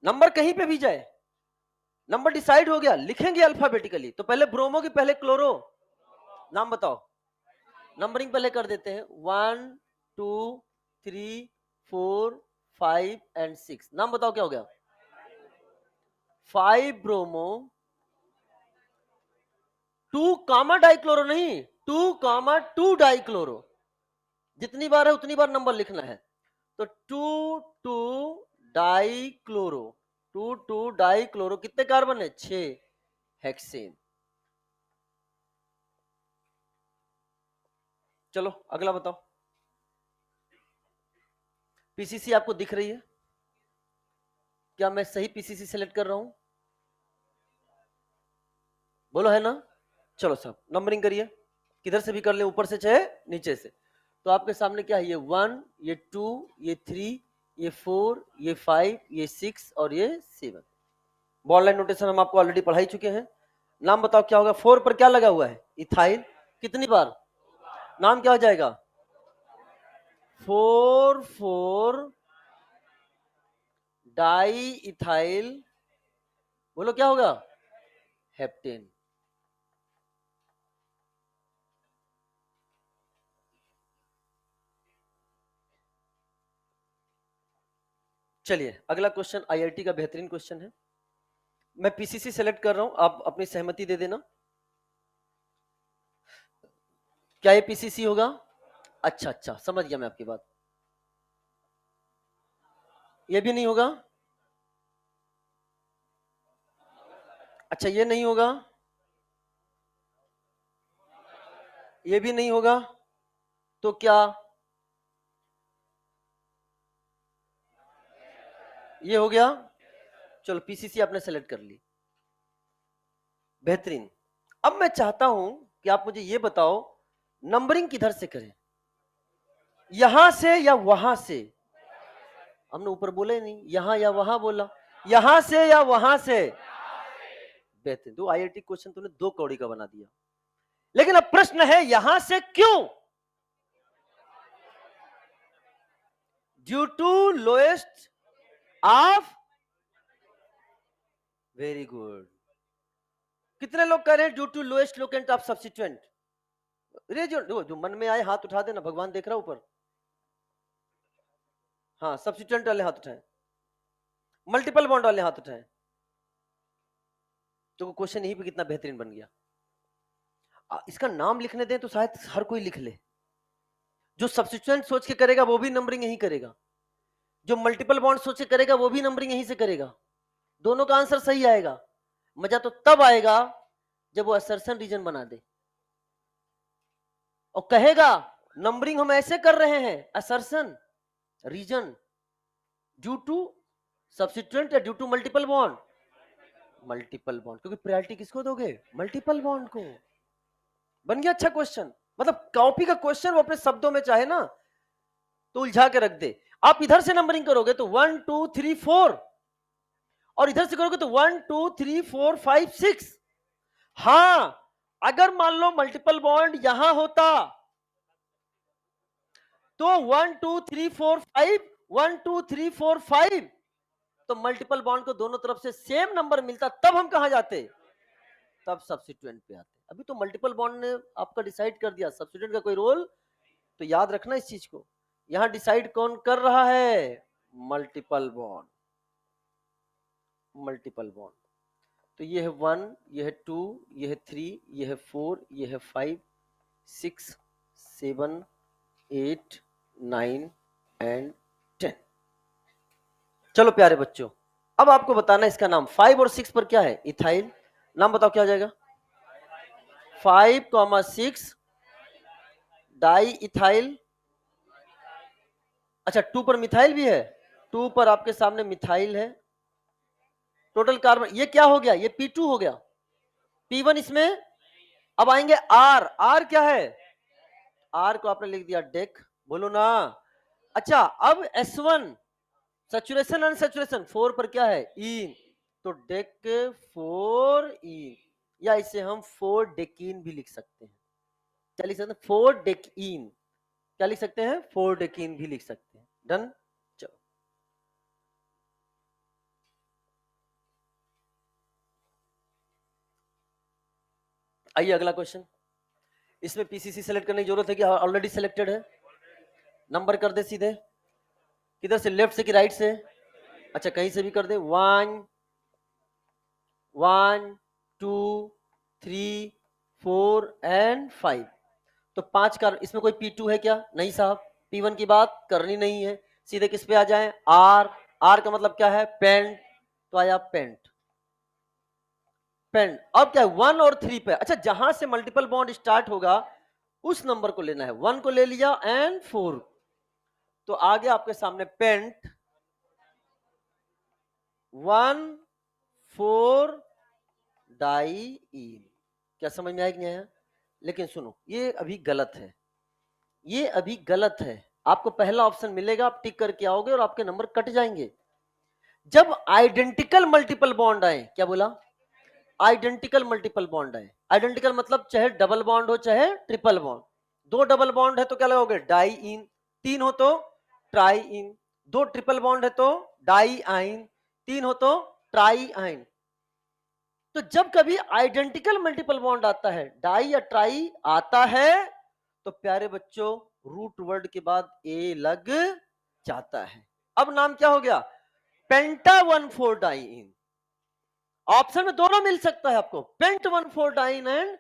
नंबर कहीं पे भी जाए, नंबर डिसाइड हो गया, लिखेंगे अल्फाबेटिकली। तो पहले ब्रोमो की पहले क्लोरो। नाम बताओ। नंबरिंग पहले कर देते हैं, 1 2 3 4 5 एंड 6। नाम बताओ क्या हो गया? 5 ब्रोमो, 2 कामा डाइक्लोरो नहीं, 2 कामा 2 डाइक्लोरो। जितनी बार है उतनी बार नंबर लिखना है। तो 2 2 डाइक्लोरो, 2 2 डाइक्लोरो। कितने कार्बन है? 6 हेक्सेन। चलो अगला बताओ। पीसीसी आपको दिख रही है? क्या मैं सही पीसीसी सेलेक्ट कर रहा हूं? बोलो है ना? चलो साहब नंबरिंग करिए, किधर से भी कर ले, ऊपर से चाहे नीचे से। तो आपके सामने क्या है? ये 1, ये 2, ये 3, ये 4, ये 5, ये 6 और ये 7। बॉल लाइन नोटेशन हम आपको ऑलरेडी पढ़ा ही चुके हैं। नाम बताओ क्या होगा? 4 पर क्या लगा हुआ है? इथाइल। कितनी बार? नाम क्या हो जाएगा? 4 4 डाई इथाइल। बोलो क्या होगा? हेप्टेन। चलिए अगला क्वेश्चन आईआईटी का बेहतरीन क्वेश्चन है। मैं पीसीसी सेलेक्ट कर रहा हूं, आप अपनी सहमति दे देना। क्या ये पीसीसी होगा? अच्छा अच्छा, समझ गया मैं आपकी बात। ये भी नहीं होगा? अच्छा ये नहीं होगा? ये भी नहीं होगा? तो क्या ये हो गया? चलो पीसीसी आपने सेलेक्ट कर ली, बेहतरीन। अब मैं चाहता हूं कि आप मुझे ये बताओ नंबरिंग किधर से करें, यहां से या वहां से? हमने ऊपर बोला ही नहीं, यहां या वहां बोला। यहां से या वहां से? बेहतरीन। दो आईआईटी क्वेश्चन तूने 2 कौड़ी का बना दिया। लेकिन अब प्रश्न है यहां से क्यों? Due to lowest of. Very good. कितने लोग कह रहे हैं due to lowest locant of substituent? जो मन में आए हाथ उठा देना, भगवान देख रहा ऊपर। हाँ सब्स्टिट्यूएंट वाले हाथ उठाएं, मल्टीपल बॉन्ड वाले हाथ उठाएं। तो क्वेश्चन यही पे कितना बेहतरीन बन गया। इसका नाम लिखने दें तो शायद हर कोई लिख ले। जो सब्स्टिट्यूएंट सोच के करेगा वो भी नंबरिंग यही करेगा, जो मल्टीपल बॉन्ड सोच के करेगा वो भी नंबरिंग यहीं से करेगा। दोनों का आंसर सही आएगा। मजा तो तब आएगा जब वो असर्शन रीजन बना दे और कहेगा नंबरिंग हम ऐसे कर रहे हैं, assertion reason due to substituent या due to multiple bond? Multiple bond, क्योंकि प्रायोरिटी किसको दोगे? मल्टीपल बॉन्ड को। बन गया अच्छा क्वेश्चन। मतलब कॉपी का क्वेश्चन वो अपने शब्दों में चाहे ना तो उलझा के रख दे। आप इधर से नंबरिंग करोगे तो 1 2 3 4, और इधर से करोगे तो 1 2 3 4 5 6। हां अगर मान लो मल्टीपल बॉन्ड यहां होता तो 1 2 3 4 5, 1 2 3 4 5, तो मल्टीपल बॉन्ड को दोनों तरफ से सेम नंबर मिलता, तब हम कहां जाते? तब सब्स्टिट्यूएंट पे आते। अभी तो मल्टीपल बॉन्ड ने आपका डिसाइड कर दिया, सब्स्टिट्यूएंट का कोई रोल। तो याद रखना इस चीज को। यहां डिसाइड कौन कर रहा है? Multiple bond, multiple bond. तो ये है 1, ये है 2, ये है 3, ये है 4, ये है 5, 6, 7, 8, 9 एंड 10। चलो प्यारे बच्चों, अब आपको बताना इसका नाम। 5 और 6 पर क्या है? इथाइल। नाम बताओ क्या हो जाएगा? 5,6 डाई इथाइल। अच्छा, 2 पर मिथाइल भी है, 2 पर आपके सामने मिथाइल है। टोटल कार्बन ये क्या हो गया? ये P2 हो गया, P1 इसमें। अब आएंगे आर। आर क्या है? आर को आपने लिख दिया डेक, बोलो ना। अच्छा, अब S1 सैचुरेशन अनसैचुरेशन 4 पर क्या है? इन। तो डेक 4 इन, या इसे हम 4 डेकीन भी लिख सकते हैं। क्या लिख सकते हैं? 4 डेकीन। क्या लिख सकते हैं? 4 डेकीन भी लिख सकते हैं। डन। चलो आइए अगला क्वेश्चन। इसमें पीसीसी सेलेक्ट करने की जरूरत है कि ऑलरेडी सिलेक्टेड है? नंबर कर दे सीधे, किधर से? लेफ्ट से कि राइट से? अच्छा, कहीं से भी कर दे। 1, 1, 2, 3, 4 एंड 5। तो 5 का इसमें कोई P2 है क्या? नहीं साहब, P1 की बात करनी नहीं है। सीधे किस पे आ जाएं? आर। आर का मतलब क्या है? पेंट। तो आया पेंट, पेंट। अब क्या है? 1 और 3 पे। अच्छा, जहां से मल्टीपल बॉन्ड स्टार्ट होगा उस नंबर को लेना है। 1 को ले लिया एंड 4, तो आगे आपके सामने पेंट 1, 4 डाईइन। क्या समझ में आया कि नहीं आया? लेकिन सुनो, ये अभी गलत है, ये अभी गलत है। आपको पहला ऑप्शन मिलेगा, आप टिक करके आओगे और आपके नंबर कट जाएंगे। जब आइडेंटिकल मल्टीपल बॉन्ड आए, क्या बोला? आइडेंटिकल मल्टीपल बॉन्ड आए। आइडेंटिकल मतलब चाहे डबल बॉन्ड हो चाहे ट्रिपल बॉन्ड। 2 डबल बॉन्ड है तो क्या लगाओगे? डाई इन। 3 हो तो ट्राई इन। 2 ट्रिपल बॉन्ड है तो डाई आइन। 3 हो तो ट्राई आइन। तो जब कभी आइडेंटिकल मल्टीपल बॉन्ड आता है, डाई या ट्राई आता है, तो प्यारे बच्चों रूट वर्ड के बाद ए लग जाता है। अब नाम क्या हो गया? पेंटा 1,4 डाइन। ऑप्शन में दोनों मिल सकता है आपको, pent 1,4 diene and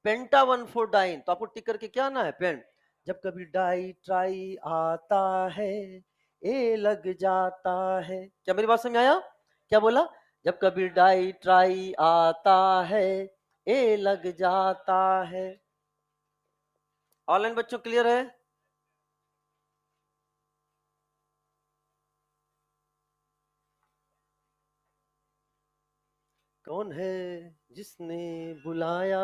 penta 1,4 diene. तो आपको टिक करके क्या आना है? पेंट। जब कभी डाई ट्राई आता है, ए लग जाता है। क्या मेरी बात समझ आया? क्या बोला? जब कभी डाई ट्राई आता है, ए लग जाता है। ऑनलाइन बच्चों क्लियर है? कौन है जिसने बुलाया?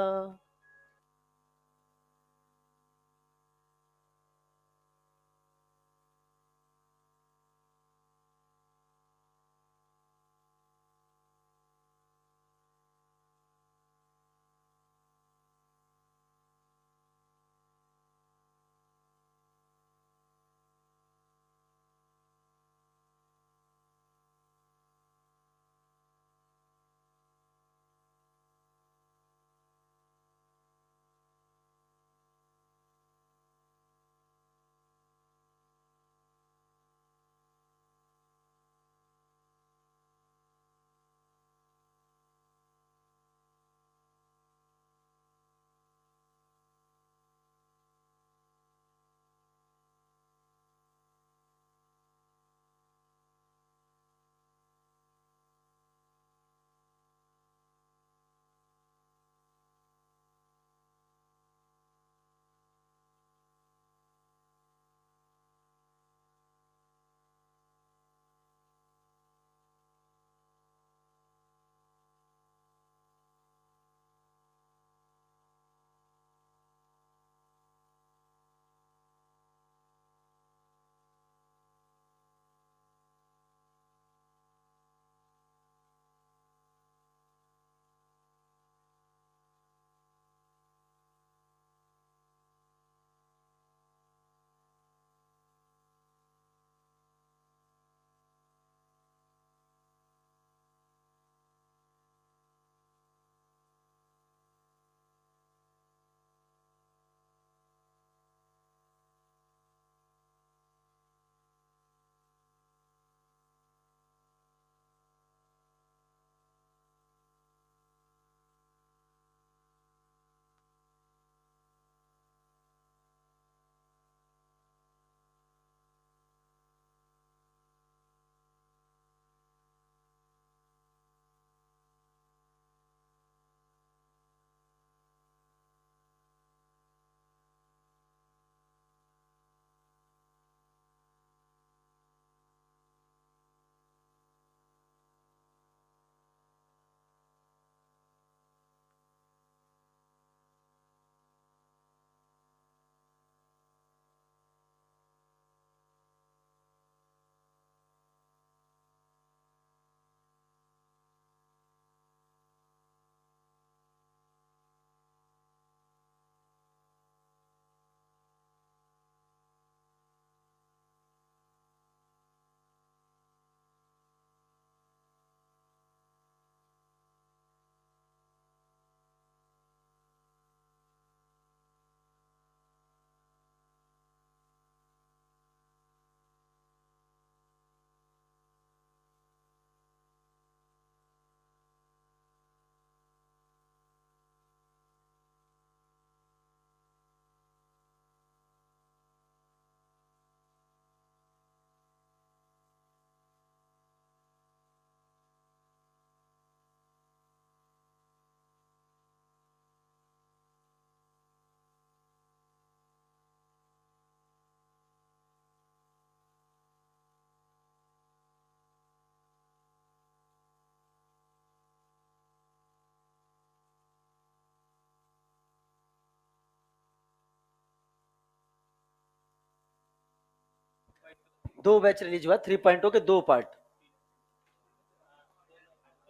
2 बैच रिलीज हुआ, 3.0 के 2 पार्ट,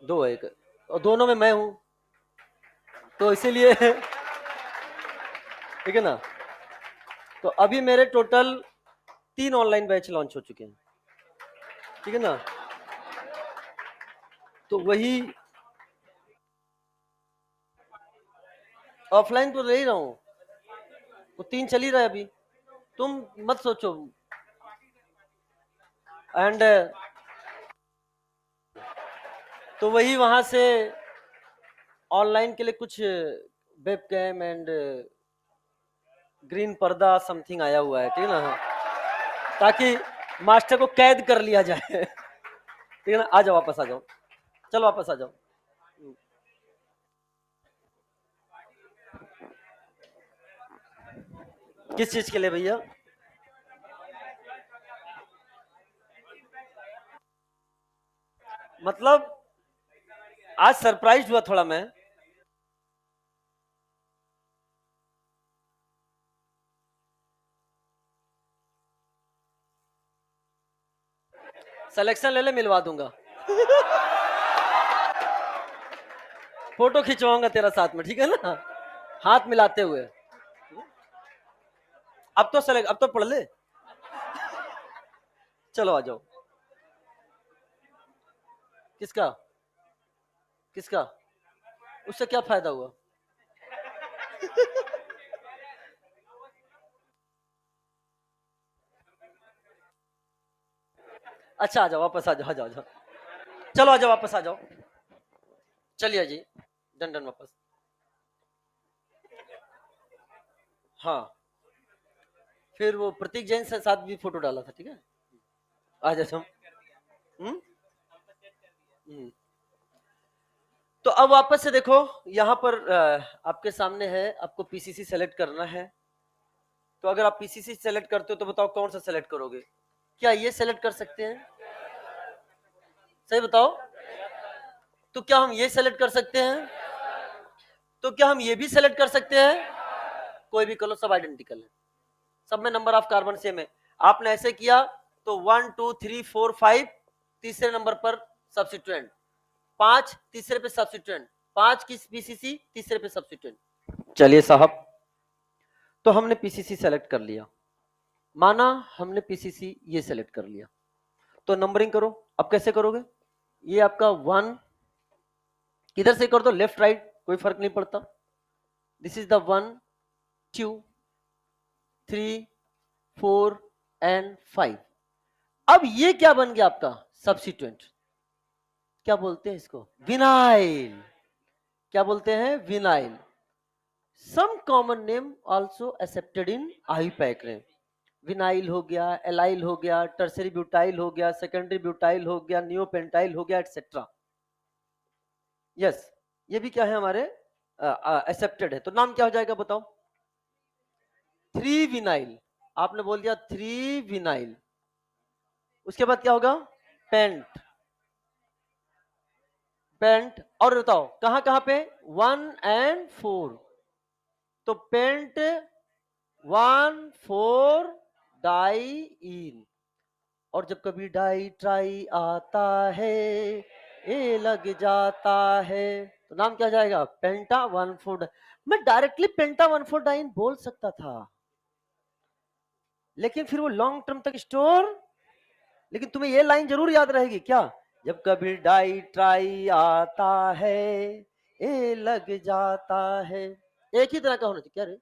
2 है एक, और दोनों में मैं हूं, तो इसीलिए ठीक है ना। तो अभी मेरे टोटल 3 ऑनलाइन बैच लॉन्च हो चुके हैं, ठीक है ना। तो वही ऑफलाइन तो ले ही रहा हूँ, वो 3 चल ही रहा है अभी, तुम मत सोचो। एंड तो वही वहां से ऑनलाइन के लिए कुछ वेब कैम एंड ग्रीन पर्दा समथिंग आया हुआ है, ठीक है ना, ताकि मास्टर को कैद कर लिया जाए ठीक है ना। आ जाओ, वापस आ जाओ, चलो वापस आ जाओ। किस चीज के लिए भैया? मतलब आज सरप्राइज हुआ थोड़ा मैं। सिलेक्शन ले ले, मिलवा दूंगा फोटो खिंचवाऊंगा तेरा साथ में, ठीक है ना, हाथ मिलाते हुए। अब तो पढ़ ले, चलो आ जाओ। किसका? किसका? उससे क्या फायदा हुआ? अच्छा आ जाओ, वापस आ जाओ, आ जाओ, आ जाओ, चलो आ जाओ, वापस आ जाओ, चलिए जी, डन डन, वापस। हाँ, फिर वो प्रतीक जैन से साथ भी फोटो डाला था, ठीक है। आ जाओ। हम्म हम्म। तो अब वापस से देखो, यहाँ पर आपके सामने है, आपको पीसीसी सेलेक्ट करना है। तो अगर आप पीसीसी सेलेक्ट करते हो तो बताओ कौन सा सेलेक्ट करोगे? क्या ये सेलेक्ट कर सकते हैं? सही बताओ। तो क्या हम ये सेलेक्ट कर सकते हैं? तो क्या हम ये भी सेलेक्ट कर सकते हैं? कोई भी करो, सब आइडेंटिकल है, सब में नंबर ऑफ कार्बन सेम है। आपने ऐसे किया तो 1 2 3 4 5, तीसरे नंबर पर सब्सिट्यूएंट, 5 तीसरे पे सब्सिट्यूएंट, 5 की पीसीसी तीसरे पे सब्सिट्यूएंट। चलिए साहब, तो हमने पीसीसी सेलेक्ट कर लिया, माना हमने पीसीसी ये सेलेक्ट कर लिया, तो नंबरिंग करो। अब कैसे करोगे? ये आपका 1, किधर से कर दो, लेफ्ट राइट कोई फर्क नहीं पड़ता। This is the 1 2 3 4 and 5। अब ये क्या बन गया आपका? सब्सिट्यूएंट। क्या बोलते हैं इसको? विनाइल। क्या बोलते हैं? Vinyl. Some common name also accepted in IUPAC. Vinyl हो गया, एलाइल हो गया, टर्सरी ब्यूटाइल हो गया, सेकेंडरी ब्यूटाइल हो गया, नियोपेंटाइल हो गया, एटसेट्रा। यस, ये भी क्या है हमारे एक्सेप्टेड है। तो नाम क्या हो जाएगा बताओ? 3 विनाइल। आपने बोल दिया 3 विनाइल, उसके बाद क्या होगा? पेंट। पेंट, और बताओ कहां कहां पे? 1 एंड 4। तो पेंट 1 4 डाई इन। और जब कभी डाई ट्राई आता है, ए लग जाता है, तो नाम क्या जाएगा? पेंटा 1 4। मैं डायरेक्टली पेंटा 1 4 डाइन बोल सकता था, लेकिन फिर वो लॉन्ग टर्म तक स्टोर। लेकिन तुम्हें ये लाइन जरूर याद रहेगी क्या? जब कभी डाई ट्राई आता है, ए लग जाता है। एक ही तरह का होना चाहिए। क्या रे,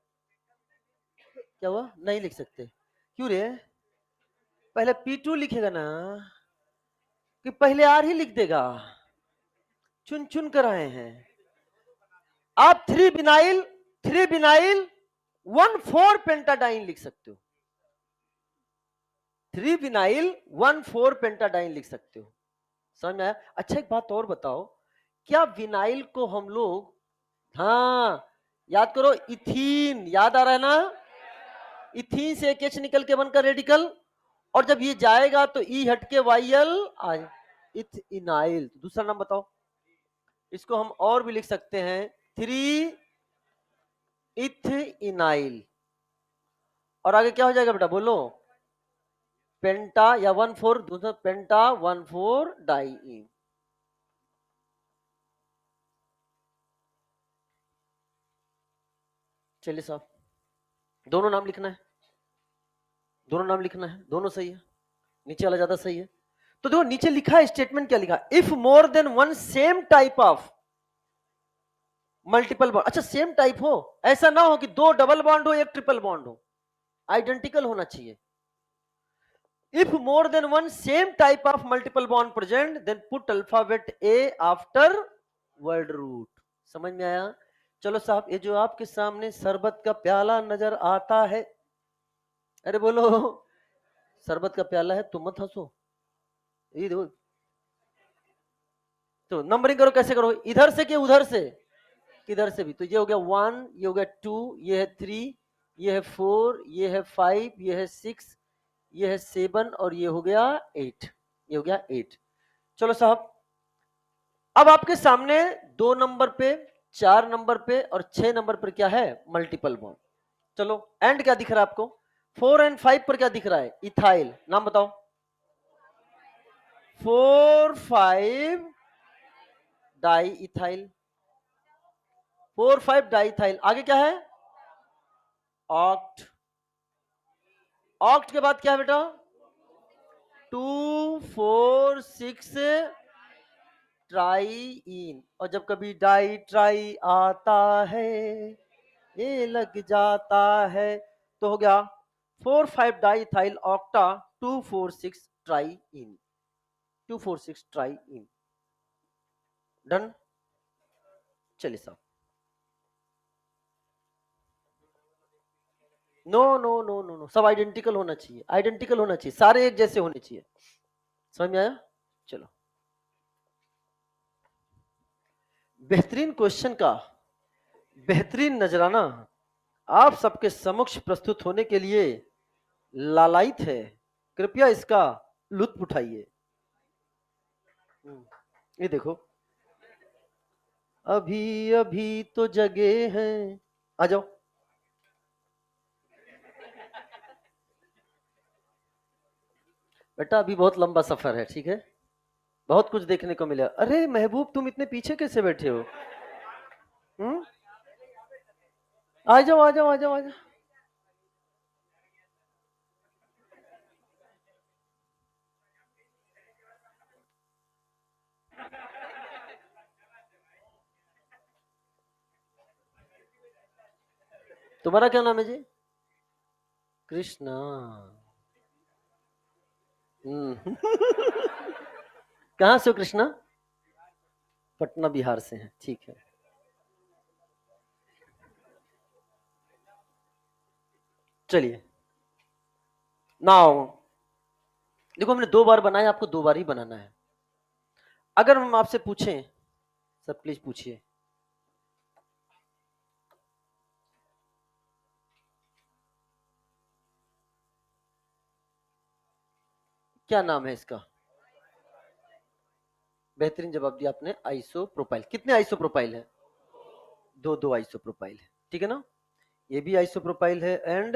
क्या हुआ? नहीं लिख सकते? क्यों रे? पहले P2 लिखेगा ना, कि पहले आर ही लिख देगा? चुन चुन कर आए हैं आप। 3 विनाइल 1 4 पेंटाडाइन लिख सकते हो। 3 विनाइल 1 4 पेंटाडाइन लिख सकते हो। समझ में आया? अच्छा एक बात और बताओ, क्या विनाइल को हम लोग, हाँ याद करो, इथीन याद आ रहा है ना? इथीन से एक एच निकल के बनकर रेडिकल, और जब ये जाएगा तो ई हट के वाई एल आए, इथइनाइल। दूसरा नाम बताओ। इसको हम और भी लिख सकते हैं, 3 इथइनाइल। और आगे क्या हो जाएगा बेटा, बोलो? पेंटा या 1,4 दूसरा पेंटा 1,4 डाइईन। चलिए साहब, दोनों नाम लिखना है, दोनों नाम लिखना है, दोनों सही है, नीचे वाला ज्यादा सही है। तो देखो नीचे लिखा है, स्टेटमेंट क्या लिखा, if more than one same type of multiple bond. अच्छा सेम टाइप हो, ऐसा ना हो कि दो डबल बॉन्ड हो एक ट्रिपल बॉन्ड हो, आइडेंटिकल होना चाहिए। If more than one same type of multiple bond present then put alphabet a after word root. समझ में आया? चलो साहब, ये जो आपके सामने शरबत का प्याला नजर आता है, अरे बोलो, शरबत का प्याला है, तुम मत हंसो, ये देखो। तो नंबरिंग करो, कैसे करो, इधर से कि उधर से, किधर से भी। तो ये हो गया 1, ये हो गया 2, ये है 3, ये है 4, ये है 5, ये है 6, ये है 7 और ये हो गया 8, ये हो गया 8। चलो साहब, अब आपके सामने 2 नंबर पे, 4 नंबर पे और 6 नंबर पर क्या है, मल्टीपल बॉन्ड। चलो एंड क्या दिख रहा है आपको, 4 एंड 5 पर क्या दिख रहा है, इथाइल। नाम बताओ, 4 5 डाई इथाइल, 4 5 डाई इथाइल। आगे क्या है, ऑक्ट। ऑक्ट के बाद क्या है बेटा, 2 4 6 ट्राईइन। और जब कभी डाई ट्राई आता है ये लग जाता है, तो हो गया 4 5 di ethyl octa 2 4 6 triene, 2 4 6 triene. Done. चलिए साहब, no no no no no, सब आइडेंटिकल होना चाहिए, आइडेंटिकल होना चाहिए, सारे एक जैसे होने चाहिए। समझ में आया? चलो, बेहतरीन क्वेश्चन का बेहतरीन नजराना आप सबके समक्ष प्रस्तुत होने के लिए लालायित है। कृपया इसका लुत्फ उठाइए। ये देखो, अभी अभी तो जगे हैं, आ जाओ। बेटा अभी बहुत लंबा सफर है, ठीक है, बहुत कुछ देखने को मिला। अरे महबूब, तुम इतने पीछे कैसे बैठे हो? हम्म, आ जाओ आ जाओ आ जाओ आ जाओ। तुम्हारा क्या नाम है जी? कृष्णा। कहाँ से हो कृष्णा? पटना बिहार से हैं, ठीक है। चलिए, नाउ देखो, हमने 2 बार बनाया, आपको 2 बार ही बनाना है। अगर हम आपसे पूछें, सब प्लीज पूछिए, क्या नाम है इसका? बेहतरीन जवाब दिया आपने, आइसोप्रोपाइल। कितने आइसोप्रोपाइल है? 2 आइसोप्रोपाइल है, ठीक है ना। ये भी आइसोप्रोपाइल है एंड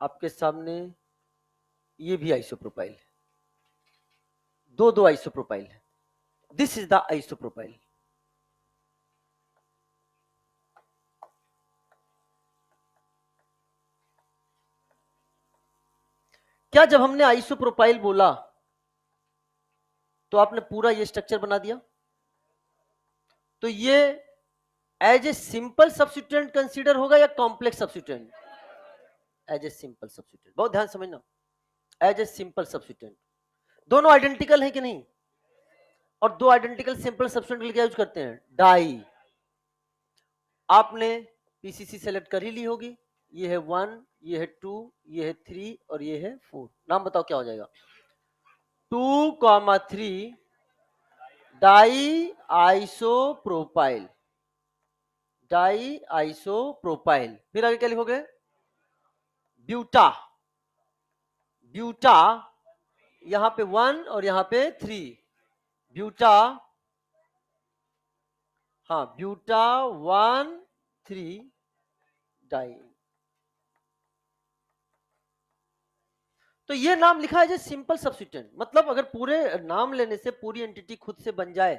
आपके सामने ये भी आइसोप्रोपाइल है, 2 आइसोप्रोपाइल है। This is the isopropyl. क्या जब हमने आइसोप्रोपाइल बोला तो आपने पूरा ये स्ट्रक्चर बना दिया? तो ये as a simple substituent consider होगा या complex substituent? As a simple substituent, बहुत ध्यान समझना, एज ए सिंपल सब्स्टिट्यूएंट। दोनों आइडेंटिकल है कि नहीं? और 2 आइडेंटिकल सिंपल सब्स्टिट्यूएंट क्या यूज करते हैं, डाई। आपने पीसीसी सेलेक्ट कर ही ली होगी, ये है 1, ये है 2, ये है 3 और ये है 4। नाम बताओ क्या हो जाएगा, 2,3 डाई आइसोप्रोपाइल, डाई आइसोप्रोपाइल। फिर आगे क्या लिखोगे, ब्यूटा, ब्यूटा, यहां पे 1 और यहां पे 3, ब्यूटा, हाँ ब्यूटा 1 3 डाई। तो ये नाम लिखा है जो सिंपल सब्स्टिट्यूएंट, मतलब अगर पूरे नाम लेने से पूरी एंटिटी खुद से बन जाए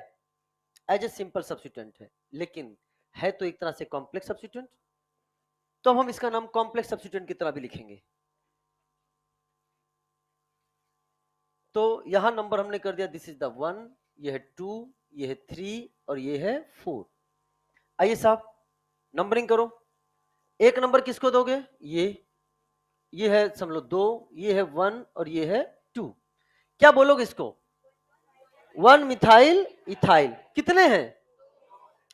एज ए सिंपल सब्स्टिट्यूएंट है, लेकिन है तो एक तरह से कॉम्प्लेक्स सब्स्टिट्यूएंट, तो हम इसका नाम कॉम्प्लेक्स सब्स्टिट्यूएंट की तरह भी लिखेंगे। तो यहां नंबर हमने कर दिया, दिस इज द 1, ये है 2, ये है 3 और ये है 4। आइए साहब नंबरिंग करो। एक नंबर किसको दोगे? ये है समझ लो 2, ये है 1 और ये है 2। क्या बोलोगे इसको? 1 मिथाइल इथाइल। कितने हैं?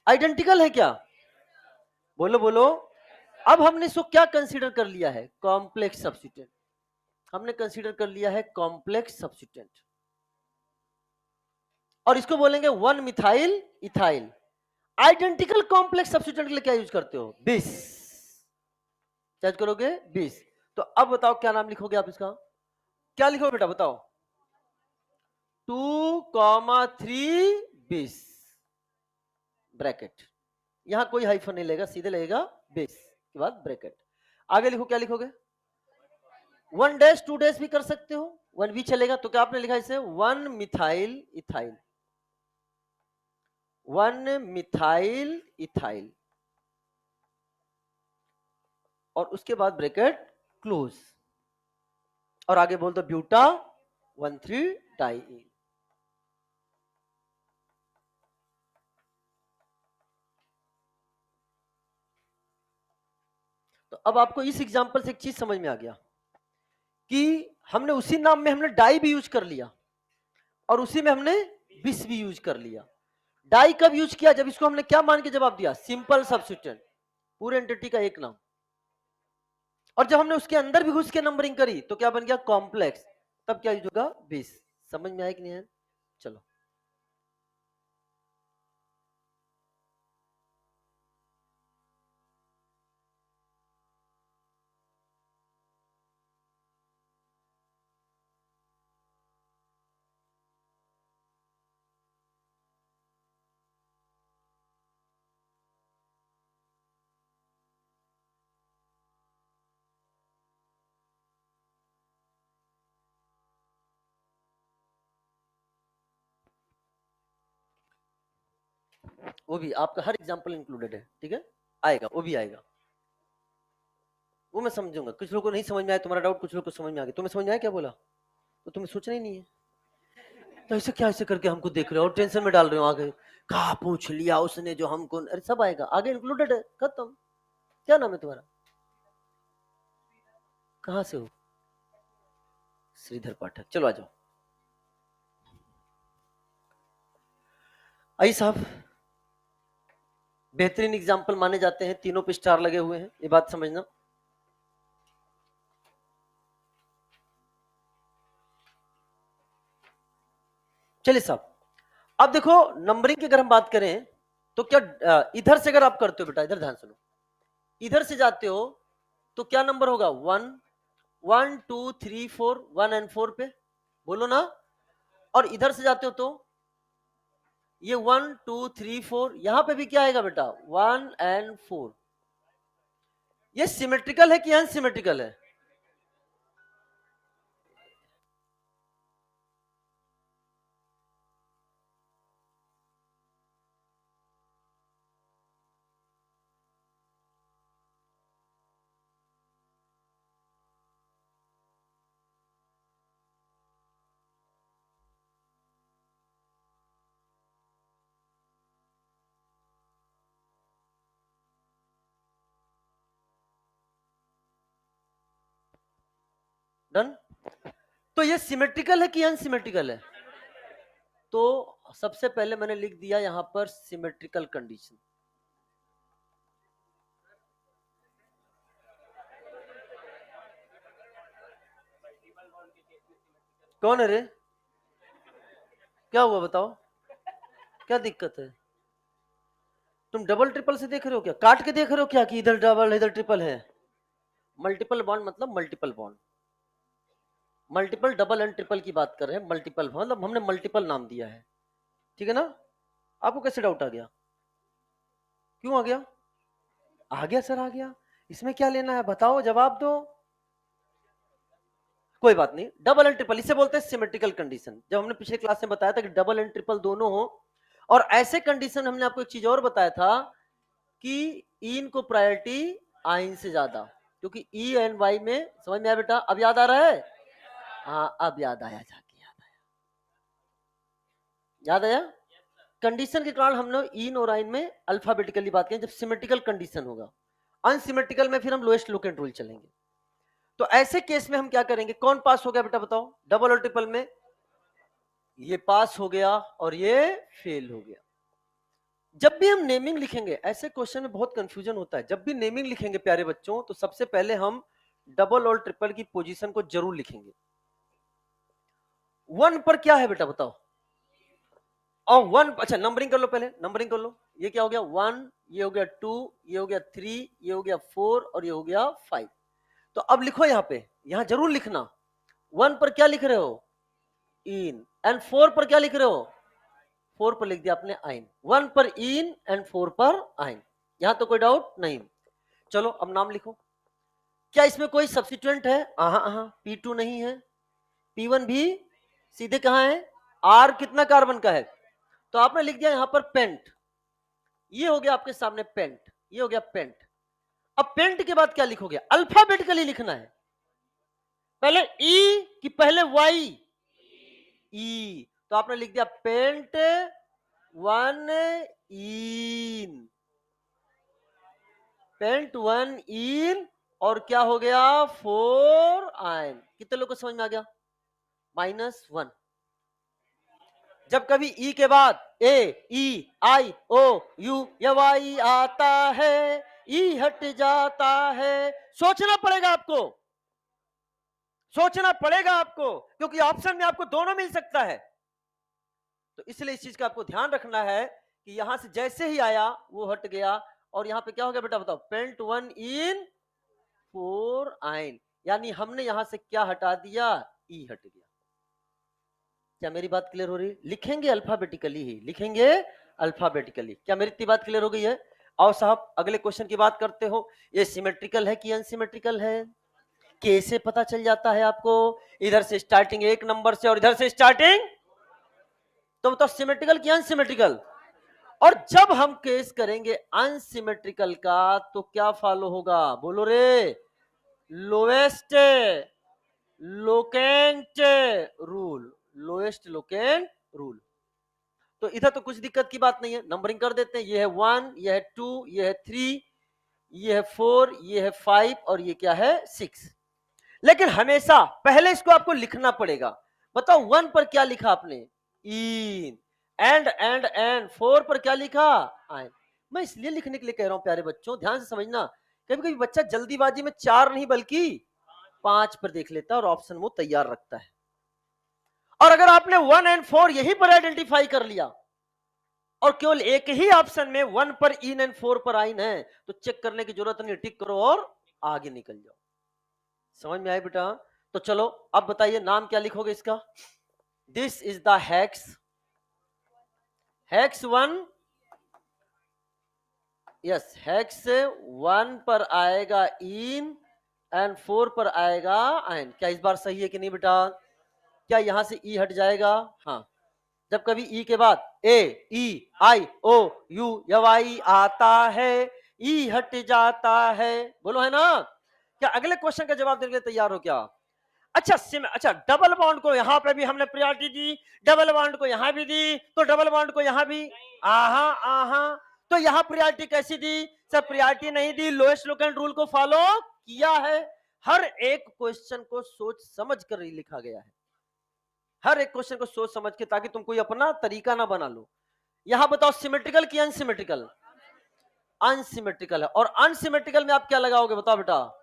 आइडेंटिकल है क्या? बोलो बोलो। अब हमने इसको क्या कंसीडर कर लिया है? Complex substituent. हमने कंसीडर कर लिया है कॉम्प्लेक्स सब्स्टिट्यूएंट, और इसको बोलेंगे 1 methyl ethyl. Identical complex substituent के लिए क्या यूज करते हो? बिस। क्या करोगे? बिस। तो अब बताओ क्या नाम लिखोगे आप इसका? क्या लिखोगे बेटा बताओ? 2,3 बिस ब्रैकेट। यहां कोई हाइफन नहीं लेगा, सीधे लगेगा बिस के बाद ब्रैकेट। आगे लिखो, क्या लिखोगे? 1 डैश 2 डैश भी कर सकते हो, 1 भी चलेगा। तो क्या आपने लिखा इसे? 1 मिथाइल इथाइल, 1 मिथाइल इथाइल, और उसके बाद ब्रैकेट क्लोज, और आगे बोल दो ब्यूटा 1,3 डाइईन। तो अब आपको इस एग्जांपल से एक चीज समझ में आ गया कि हमने उसी नाम में हमने डाई भी यूज कर लिया और उसी में हमने बिस भी यूज कर लिया। डाई कब यूज किया? जब इसको हमने क्या मान के जवाब दिया? सिंपल सब्स्टिट्यूएंट, पूरे एंटिटी का एक नाम। और जब हमने उसके अंदर भी घुस के नंबरिंग करी तो क्या बन गया? कॉम्प्लेक्स। तब क्या यूज होगा? बिस। समझ में आया कि नहीं है? चलो वो भी आपका हर एग्जांपल इंक्लूडेड है, ठीक है? आएगा, वो भी आएगा, वो मैं समझूंगा। कुछ लोगों को नहीं समझ में आया तुम्हारा डाउट, कुछ लोगों को समझ में आ गया। तुम्हें समझ में आया क्या बोला? तो तुम्हें सोचना ही नहीं है, तो ऐसे क्या ऐसे करके हमको देख रहे हो और टेंशन में डाल रहे हो? आगे कहा पूछ लिया उसने जो हमको, अरे सब आएगा आगे, इंक्लूडेड है, खत्म। क्या नाम है तुम्हारा? कहाँ से हो? श्रीधर पाठक। चलो आ जाओ। आइए साहब, बेहतरीन एग्जाम्पल माने जाते हैं, तीनों पे स्टार लगे हुए हैं, ये बात समझना। चलिए साहब, अब देखो नंबरिंग की अगर हम बात करें तो क्या इधर से अगर आप करते हो बेटा, इधर ध्यान सुनो, इधर से जाते हो तो क्या नंबर होगा? 1, 1 2 3 4, 1 एंड 4 पे, बोलो ना। और इधर से जाते हो तो ये 1 2 3 4, यहां पे भी क्या आएगा बेटा? 1 एंड 4। ये सिमेट्रिकल है कि अनसिमेट्रिकल है? डन। तो ये सिमेट्रिकल है कि अनसिमेट्रिकल है? तो सबसे पहले मैंने लिख दिया यहां पर सिमेट्रिकल कंडीशन। कौन है रे? क्या हुआ बताओ, क्या दिक्कत है? तुम डबल ट्रिपल से देख रहे हो क्या? काट के देख रहे हो क्या कि इधर डबल इधर ट्रिपल है? मल्टीपल बॉन्ड मतलब multiple bond, multiple double and triple की बात कर रहे हैं। मल्टीपल मतलब हमने मल्टीपल नाम दिया है, ठीक है ना? आपको कैसे डाउट आ गया? क्यों आ गया? आ गया सर, आ गया। इसमें क्या लेना है बताओ, जवाब दो। कोई बात नहीं, डबल एंड ट्रिपल इसे बोलते हैं सिमेट्रिकल कंडीशन। जब हमने पिछले क्लास में बताया था कि डबल एंड ट्रिपल दोनों हो, और ऐसे कंडीशन हमने आपको एक चीज और बताया था कि इन को प्रायोरिटी आइन से ज्यादा, क्योंकि ई एंड वाई में, समझ में आया बेटा? अब याद आ रहा है? हाँ अब याद आया, जाके याद आया। कंडीशन के कारण हम लोग इन और आइन में अल्फाबेटिकली बात करें जब सिमेट्रिकल कंडीशन होगा। अनसिमेट्रिकल में फिर हम लोएस्ट लोकेंट रूल चलेंगे। तो ऐसे केस में हम क्या करेंगे? कौन पास हो गया बेटा बताओ? डबल और ट्रिपल में ये पास हो गया और ये फेल हो गया। जब भी हम नेमिंग लिखेंगे, ऐसे क्वेश्चन में बहुत कंफ्यूजन होता है, जब भी नेमिंग लिखेंगे प्यारे बच्चों, तो सबसे पहले हम डबल और ट्रिपल की पोजीशन को जरूर लिखेंगे। 1 पर क्या है बेटा बताओ? और 1, अच्छा नंबरिंग कर लो, पहले नंबरिंग कर लो। ये क्या हो गया? 1, ये हो गया 2, ये हो गया 3, ये हो गया 4 और ये हो गया 5। तो अब लिखो यहां पे, यहां जरूर लिखना 1 पर क्या लिख रहे हो? इन। एंड 4 पर क्या लिख रहे हो? 4 पर लिख दिया आपने आइन। 1 पर इन एंड 4 पर आइन। यहां तो कोई डाउट नहीं। चलो अब नाम लिखो। क्या इसमें कोई सब्स्टिट्यूएंट है? P2 नहीं है, P1 भी सीधे कहां है? R कितना कार्बन का है? तो आपने लिख दिया यहां पर पेंट। ये हो गया आपके सामने पेंट, ये हो गया पेंट। अब पेंट के बाद क्या लिखोगे? अल्फाबेटिकली लिखना है। पहले ई कि पहले वाई? ई। तो आपने लिख दिया पेंट 1 इन, पेंट 1 इन, और क्या हो गया? 4 आयन। कितने लोग को समझ में आ गया? -1। जब कभी ई के बाद ए ई आई ओ यू या वाई आता है, ई हट जाता है, सोचना पड़ेगा आपको, सोचना पड़ेगा आपको, क्योंकि ऑप्शन में आपको दोनों मिल सकता है। तो इसलिए इस चीज का आपको ध्यान रखना है कि यहां से जैसे ही आया वो हट गया, और यहां पे क्या हो गया बेटा बताओ? पेंट 1 इन 4 आइन, यानी हमने यहां से क्या हटा दिया? ई हट गया। क्या मेरी बात क्लियर हो रही है? लिखेंगे अल्फाबेटिकली ही, लिखेंगे अल्फाबेटिकली। क्या मेरी इतनी बात क्लियर हो गई है? आओ साहब अगले क्वेश्चन की बात करते हो। ये सिमेट्रिकल है कि अनसिमेट्रिकल है? कैसे पता चल जाता है आपको? इधर से स्टार्टिंग 1 नंबर से और इधर से स्टार्टिंग, तो बताओ सिमेट्रिकल कि अनसिमेट्रिकल? और जब हम केस करेंगे अनसिमेट्रिकल का तो क्या फॉलो होगा? बोलो रे। Lowest locant rule, lowest locant rule. तो इधर तो कुछ दिक्कत की बात नहीं है, नंबरिंग कर देते हैं। ये है 1, ये है 2, ये है 3, ये है 4, ये है 5 और ये क्या है? 6। लेकिन हमेशा पहले इसको आपको लिखना पड़ेगा। बताओ 1 पर क्या लिखा आपने? इन। एंड 4 पर क्या लिखा? आइन। मैं इसलिए लिखने के लिए कह रहा हूं प्यारे बच्चों, ध्यान से समझना। कभी कभी बच्चा जल्दीबाजी में 4 नहीं बल्कि 5 पर देख लेता है और ऑप्शन वो तैयार रखता है। और अगर आपने 1 एंड 4 यही पर आइडेंटिफाई कर लिया और केवल एक ही ऑप्शन में 1 पर इन एंड 4 पर आइन है, तो चेक करने की जरूरत नहीं, टिक करो और आगे निकल जाओ। समझ में आया बेटा? तो चलो अब बताइए नाम क्या लिखोगे इसका? This is the hex, hex 1, yes hex 1 पर आएगा इन एंड 4 पर आएगा आइन। क्या इस बार सही है कि नहीं बेटा? क्या यहां से ई हट जाएगा? हाँ। जब कभी ई के बाद ए ई आई ओ यू या वाई आता है, ई हट जाता है, बोलो है ना? क्या अगले क्वेश्चन का जवाब देने के लिए तैयार हो क्या? अच्छा डबल बॉन्ड को यहां पे भी हमने प्रायोरिटी दी, डबल बॉन्ड को यहां भी दी, तो डबल बॉन्ड को यहां भी आहा तो यहां प्रायोरिटी कैसी दी? सर प्रायोरिटी नहीं दी, लोएस्ट लोकेंट रूल को फॉलो किया है। हर एक क्वेश्चन को सोच समझ कर ही लिखा गया है, हर एक क्वेश्चन को सोच समझ के, ताकि तुम कोई अपना तरीका ना बना लो। यहां बताओ सिमेट्रिकल कि अनसिमेट्रिकल? अनसिमेट्रिकल है। और अनसिमेट्रिकल में आप क्या लगाओगे बताओ बेटा?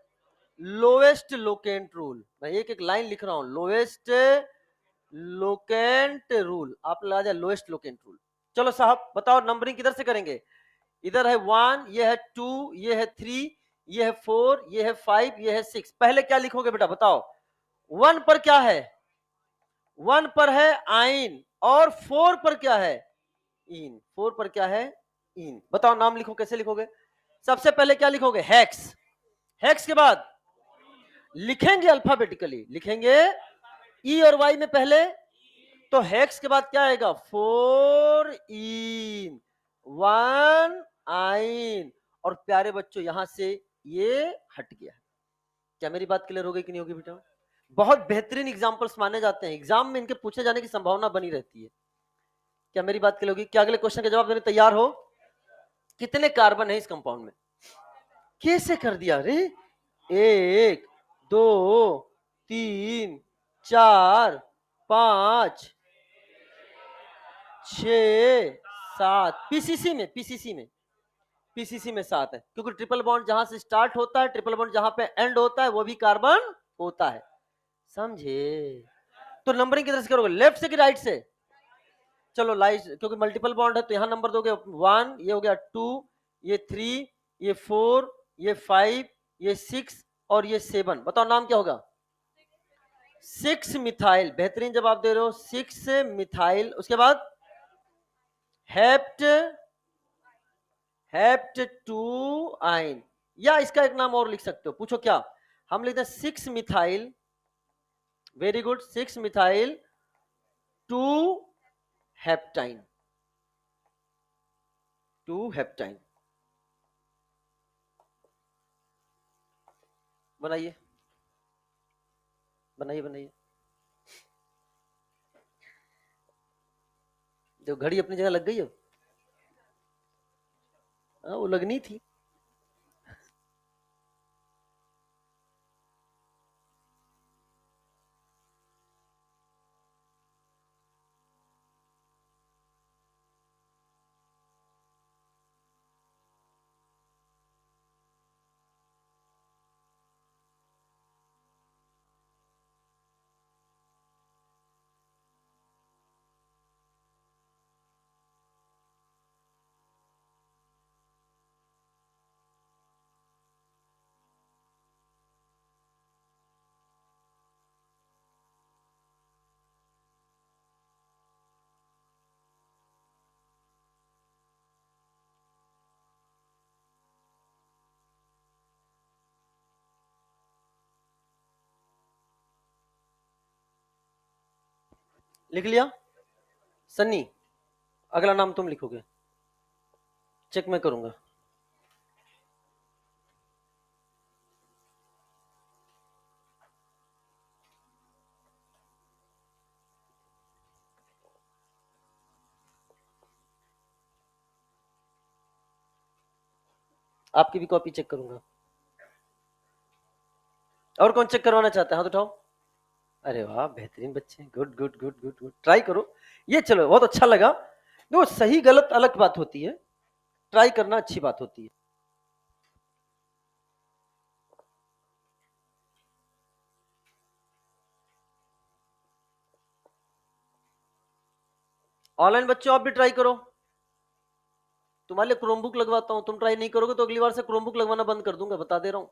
Lowest locant rule. मैं एक एक लाइन लिख रहा हूं, लोएस्ट लोकेंट रूल, आप लगा दिया लोएस्ट लोकेंट रूल। चलो साहब बताओ नंबरिंग किधर से करेंगे? इधर है 1, ये है 2, ये है 3, ये है 4, ये है 5, ये है 6। पहले क्या लिखोगे बेटा बताओ? 1 पर क्या है? 1 पर है आइन, और 4 पर क्या है? इन। 4 पर क्या है? इन। बताओ नाम लिखो, कैसे लिखोगे? सबसे पहले क्या लिखोगे? हेक्स, हेक्स के बाद लिखेंगे अल्फाबेटिकली, लिखेंगे ई और वाई में पहले, तो हेक्स के बाद क्या आएगा, 4 इन 1 आइन, और प्यारे बच्चों यहां से ये हट गया। क्या मेरी बात क्लियर हो गई कि नहीं होगी बेटा? बहुत बेहतरीन एग्जांपल्स माने जाते हैं, एग्जाम में इनके पूछे जाने की संभावना बनी रहती है। क्या मेरी बात क्लियर होगी? क्या अगले क्वेश्चन का जवाब देने तैयार हो? कितने कार्बन है इस कंपाउंड में? कैसे कर दिया रे? 1 2 3 4 5 6 7, पीसीसी में 7 है, क्योंकि ट्रिपल बॉन्ड जहां से स्टार्ट होता है, ट्रिपल बॉन्ड जहां पे एंड होता है, वो भी कार्बन होता है। समझे? तो नंबरिंग किधर से करोगे, लेफ्ट से कि राइट से? चलो लाइट, क्योंकि मल्टीपल बॉन्ड है तो यहां नंबर दोगे 1, ये हो गया 2, ये 3, ये 4, ये 5, ये 6 और ये 7। बताओ नाम क्या होगा? 6 मिथाइल। बेहतरीन जवाब दे रहे हो, 6 मिथाइल। उसके बाद हेप्ट, हेप्ट 2 आइन, या इसका एक नाम और लिख सकते हो, पूछो क्या? हम लिखते हैं 6 methyl, very good, 6 methyl 2 heptyne, 2 heptyne. बनाइए बनाइए बनाइए। जो घड़ी अपनी जगह लग गई है, वो लगनी थी। लिख लिया सन्नी? अगला नाम तुम लिखोगे, चेक मैं करूंगा। आपकी भी कॉपी चेक करूंगा। और कौन चेक करवाना चाहता है, हाथ उठाओ। अरे वाह, बेहतरीन बच्चे, good good good good good, try करो। ये चलो बहुत अच्छा लगा। देखो सही गलत अलग बात होती है, ट्राई करना अच्छी बात होती है। ऑनलाइन बच्चों आप भी ट्राई करो, तुम्हारे लिए क्रोमबुक लगवाता हूं, तुम ट्राई नहीं करोगे तो अगली बार से क्रोमबुक लगवाना बंद कर दूंगा, बता दे रहा हूं।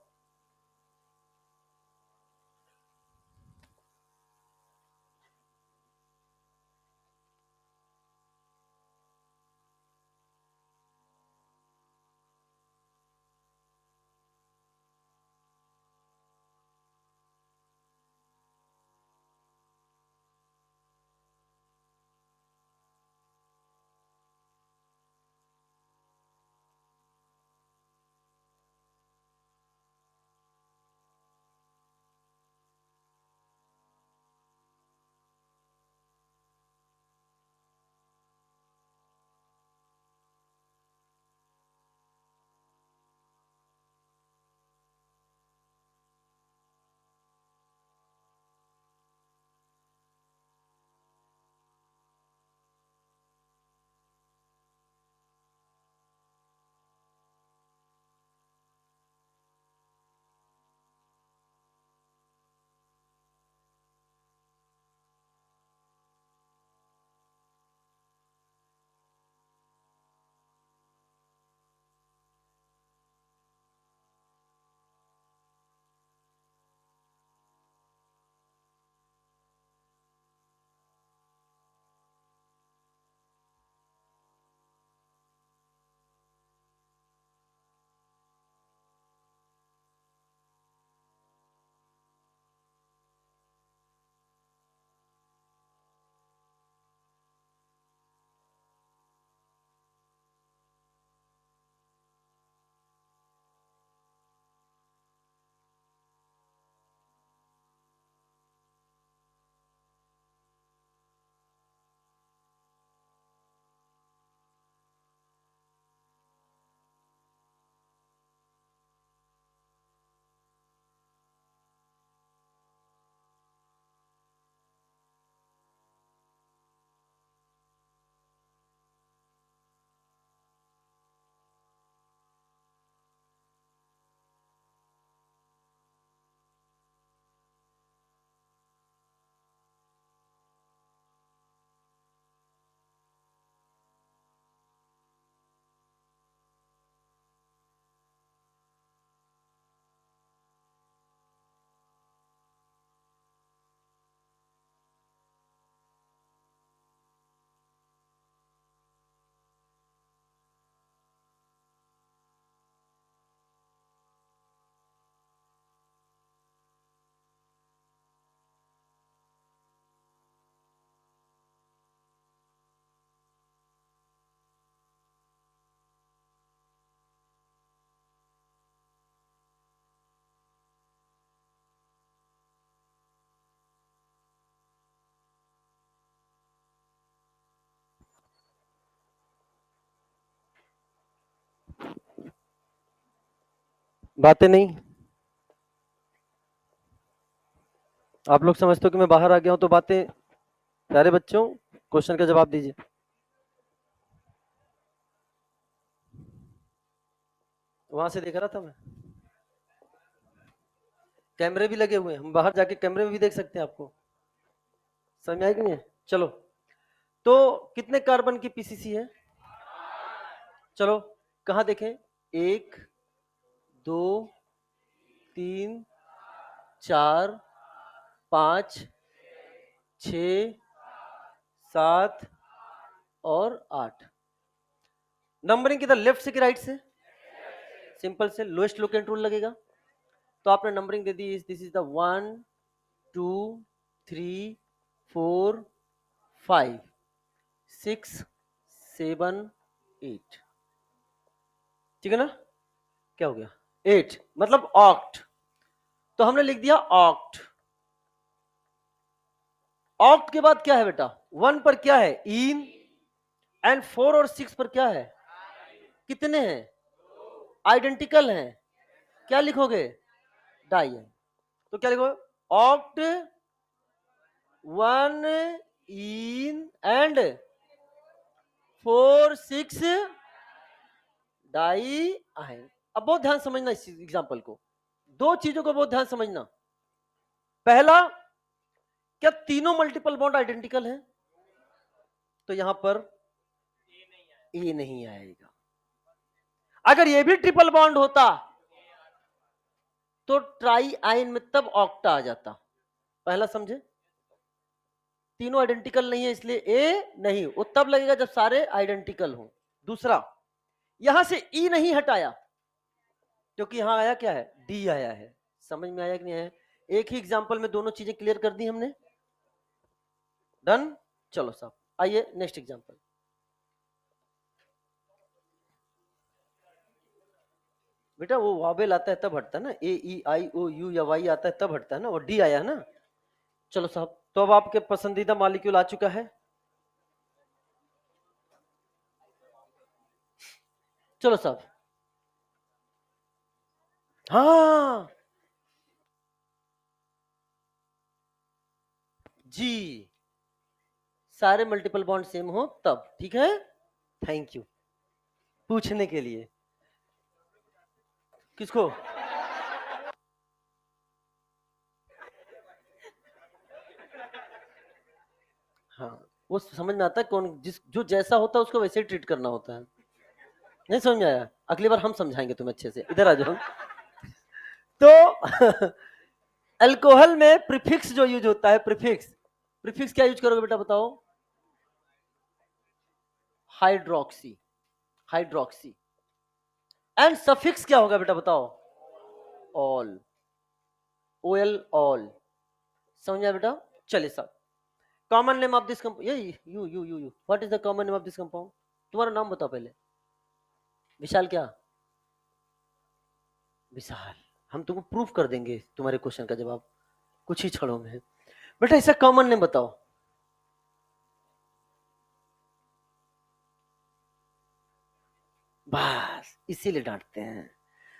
बातें नहीं, आप लोग समझते हो कि मैं बाहर आ गया हूं तो बातें। प्यारे बच्चों, क्वेश्चन का जवाब दीजिए। वहां से देख रहा था मैं, कैमरे भी लगे हुए हैं, हम बाहर जाके कैमरे में भी देख सकते हैं आपको। समझ में आया कि नहीं? चलो, तो कितने कार्बन की पीसीसी है? चलो, कहाँ देखें? 1 2 3 4 5 6 7 और 8। नंबरिंग किधर, लेफ्ट से कि राइट से? सिंपल से लोएस्ट लोकेंट रूल लगेगा। तो आपने numbering they the, this is the 1 2 3 4 5 6 7 8। ठीक है ना? क्या हो गया? 8 मतलब ऑक्ट। तो हमने लिख दिया ऑक्ट। ऑक्ट के बाद क्या है बेटा? 1 पर क्या है? इन। एंड 4 और 6 पर क्या है? कितने हैं? आइडेंटिकल हैं। क्या लिखोगे? डाई है। तो क्या लिखोगे? Oct 1 ene and 4 6 diyne. अब बहुत ध्यान समझना इस एग्जांपल को, दो चीजों को बहुत ध्यान समझना। पहला, क्या तीनों मल्टीपल बॉन्ड आइडेंटिकल हैं? तो यहां पर ए नहीं आएगा। अगर ये भी ट्रिपल बॉन्ड होता तो ट्राई आयन में तब ऑक्टा आ जाता। पहला समझे? तीनों आइडेंटिकल नहीं है इसलिए ए नहीं, वो तब लगेगा जब सारे आइडेंटिकल हो। दूसरा, यहां से ई नहीं हटाया क्योंकि यहां आया क्या है? डी आया है। समझ में आया कि नहीं आया? एक ही एग्जांपल में दोनों चीजें क्लियर कर दी हमने। डन। चलो साहब, आइए नेक्स्ट एग्जांपल। बेटा वो वावेल आता है तब हटता है ना, ए ई आई ओ यू या वाई आता है तब हटता है ना, और डी आया है ना। चलो साहब, तो अब आपके पसंदीदा मॉलिक्यूल आ चुका है। चलो साहब, हाँ जी, सारे मल्टीपल बॉन्ड सेम हो तब। ठीक है, थैंक यू पूछने के लिए। किसको? हाँ, वो समझ में आता है कौन जिस जो जैसा होता है उसको वैसे ही ट्रीट करना होता है। नहीं समझ में आया? अगली बार हम समझाएंगे तुम्हें अच्छे से, इधर आ जाओ। तो अल्कोहल में प्रीफिक्स जो यूज होता है, प्रीफिक्स, प्रीफिक्स क्या यूज करोगे बेटा बताओ? Hydroxy, hydroxy. एंड सफिक्स क्या होगा बेटा बताओ? All, O L, all. समझ आया बेटा? चलिए साहब, common name of this compound, ये you what is the common name of this compound? तुम्हारा नाम बताओ पहले। विशाल क्या? विशाल। हम तुमको प्रूफ कर देंगे तुम्हारे क्वेश्चन का जवाब कुछ ही क्षणों में। बेटा इसका कॉमन नेम बताओ। बस इसीलिए डांटते हैं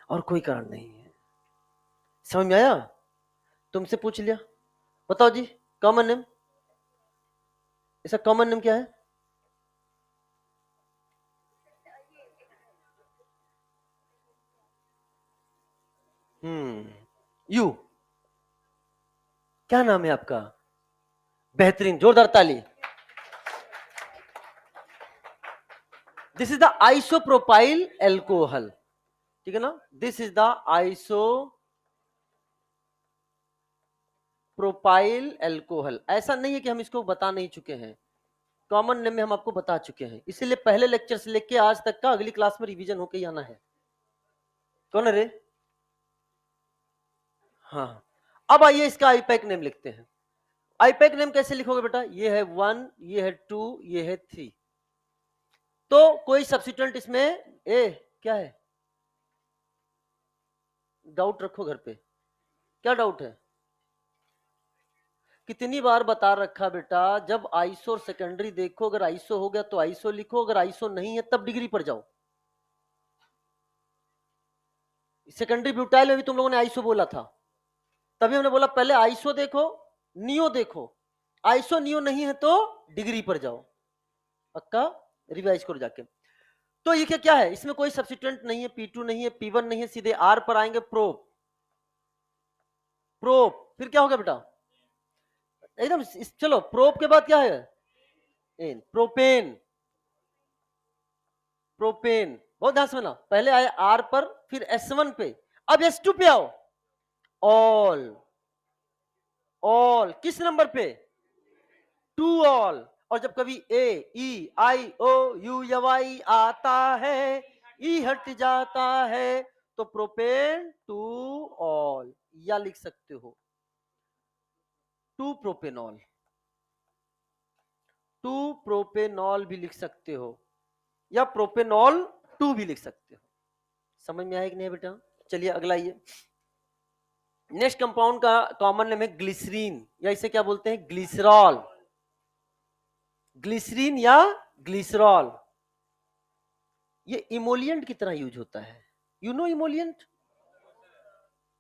और कोई कारण नहीं है। समझ में आया? तुमसे पूछ लिया, बताओ जी कॉमन नेम, इसका कॉमन नेम क्या है? यू। क्या नाम है आपका? बेहतरीन, जोरदार ताली। This is the isopropyl alcohol. ठीक है ना? This is the isopropyl alcohol. ऐसा नहीं है कि हम इसको बता नहीं चुके हैं, कॉमन नेम में हम आपको बता चुके हैं, इसीलिए पहले लेक्चर से लेके आज तक का अगली क्लास में रिवीजन होके ही आना है। कौन है रे? हाँ, अब आइए इसका आईपैक नेम लिखते हैं। आईपैक नेम कैसे लिखोगे बेटा? ये है 1, ये है 2, ये है 3। तो कोई सब्स्टिट्यूएंट इसमें ए क्या है? डाउट रखो घर पे, क्या डाउट है? कितनी बार बता रखा बेटा, जब आइसो और सेकेंडरी देखो, अगर आइसो हो गया तो आइसो लिखो, अगर आइसो नहीं है तब डिग्री पर जाओ। सेकेंडरी ब्यूटाइल में भी तुम लोगों ने आइसो बोला था, तभी हमने बोला पहले आइसो देखो, नियो देखो। आइसो नियो नहीं है तो डिग्री पर जाओ, पक्का रिवाइज करो जाके। तो ये क्या क्या है, इसमें कोई सब्स्टिट्यूएंट नहीं है, P2 नहीं है, P1 नहीं है, सीधे R पर आएंगे, प्रोप। प्रोप फिर क्या होगा बेटा, एकदम चलो, प्रोप के बाद क्या है, एन, प्रोपेन। प्रोपेन बहुत ध्यान से सुनना, पहले आए R पर, फिर S1 पे, अब S2 पे आओ, ऑल। ऑल किस नंबर पे, 2 ऑल। और जब कभी AEIOU आता है, ई हट जाता है, तो प्रोपेन 2 ऑल, या लिख सकते हो 2 प्रोपेनॉल। 2 प्रोपेनॉल भी लिख सकते हो, या प्रोपेनॉल 2 भी लिख सकते हो। समझ में आया कि नहीं बेटा। चलिए अगला, ये नेक्स्ट कंपाउंड का कॉमन नेम है ग्लिसरीन, या इसे क्या बोलते हैं, ग्लिसरॉल। ग्लिसरीन या ग्लिसरॉल, ये इमोलिएंट की तरह यूज होता है। यू नो इमोलिएंट,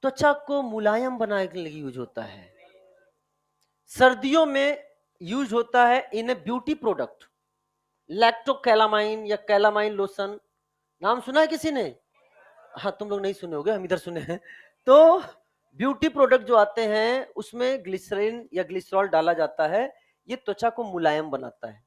त्वचा को मुलायम बनाने के लिए यूज होता है। सर्दियों में यूज होता है इन ए ब्यूटी प्रोडक्ट, लैक्टोकैलामाइन या कैलामाइन लोशन, नाम सुना है किसी ने? हाँ तुम लोग नहीं सुने होगे, हम इधर सुने हैं। तो ब्यूटी प्रोडक्ट जो आते हैं उसमें ग्लिसरीन या ग्लिसरॉल डाला जाता है, ये त्वचा को मुलायम बनाता है।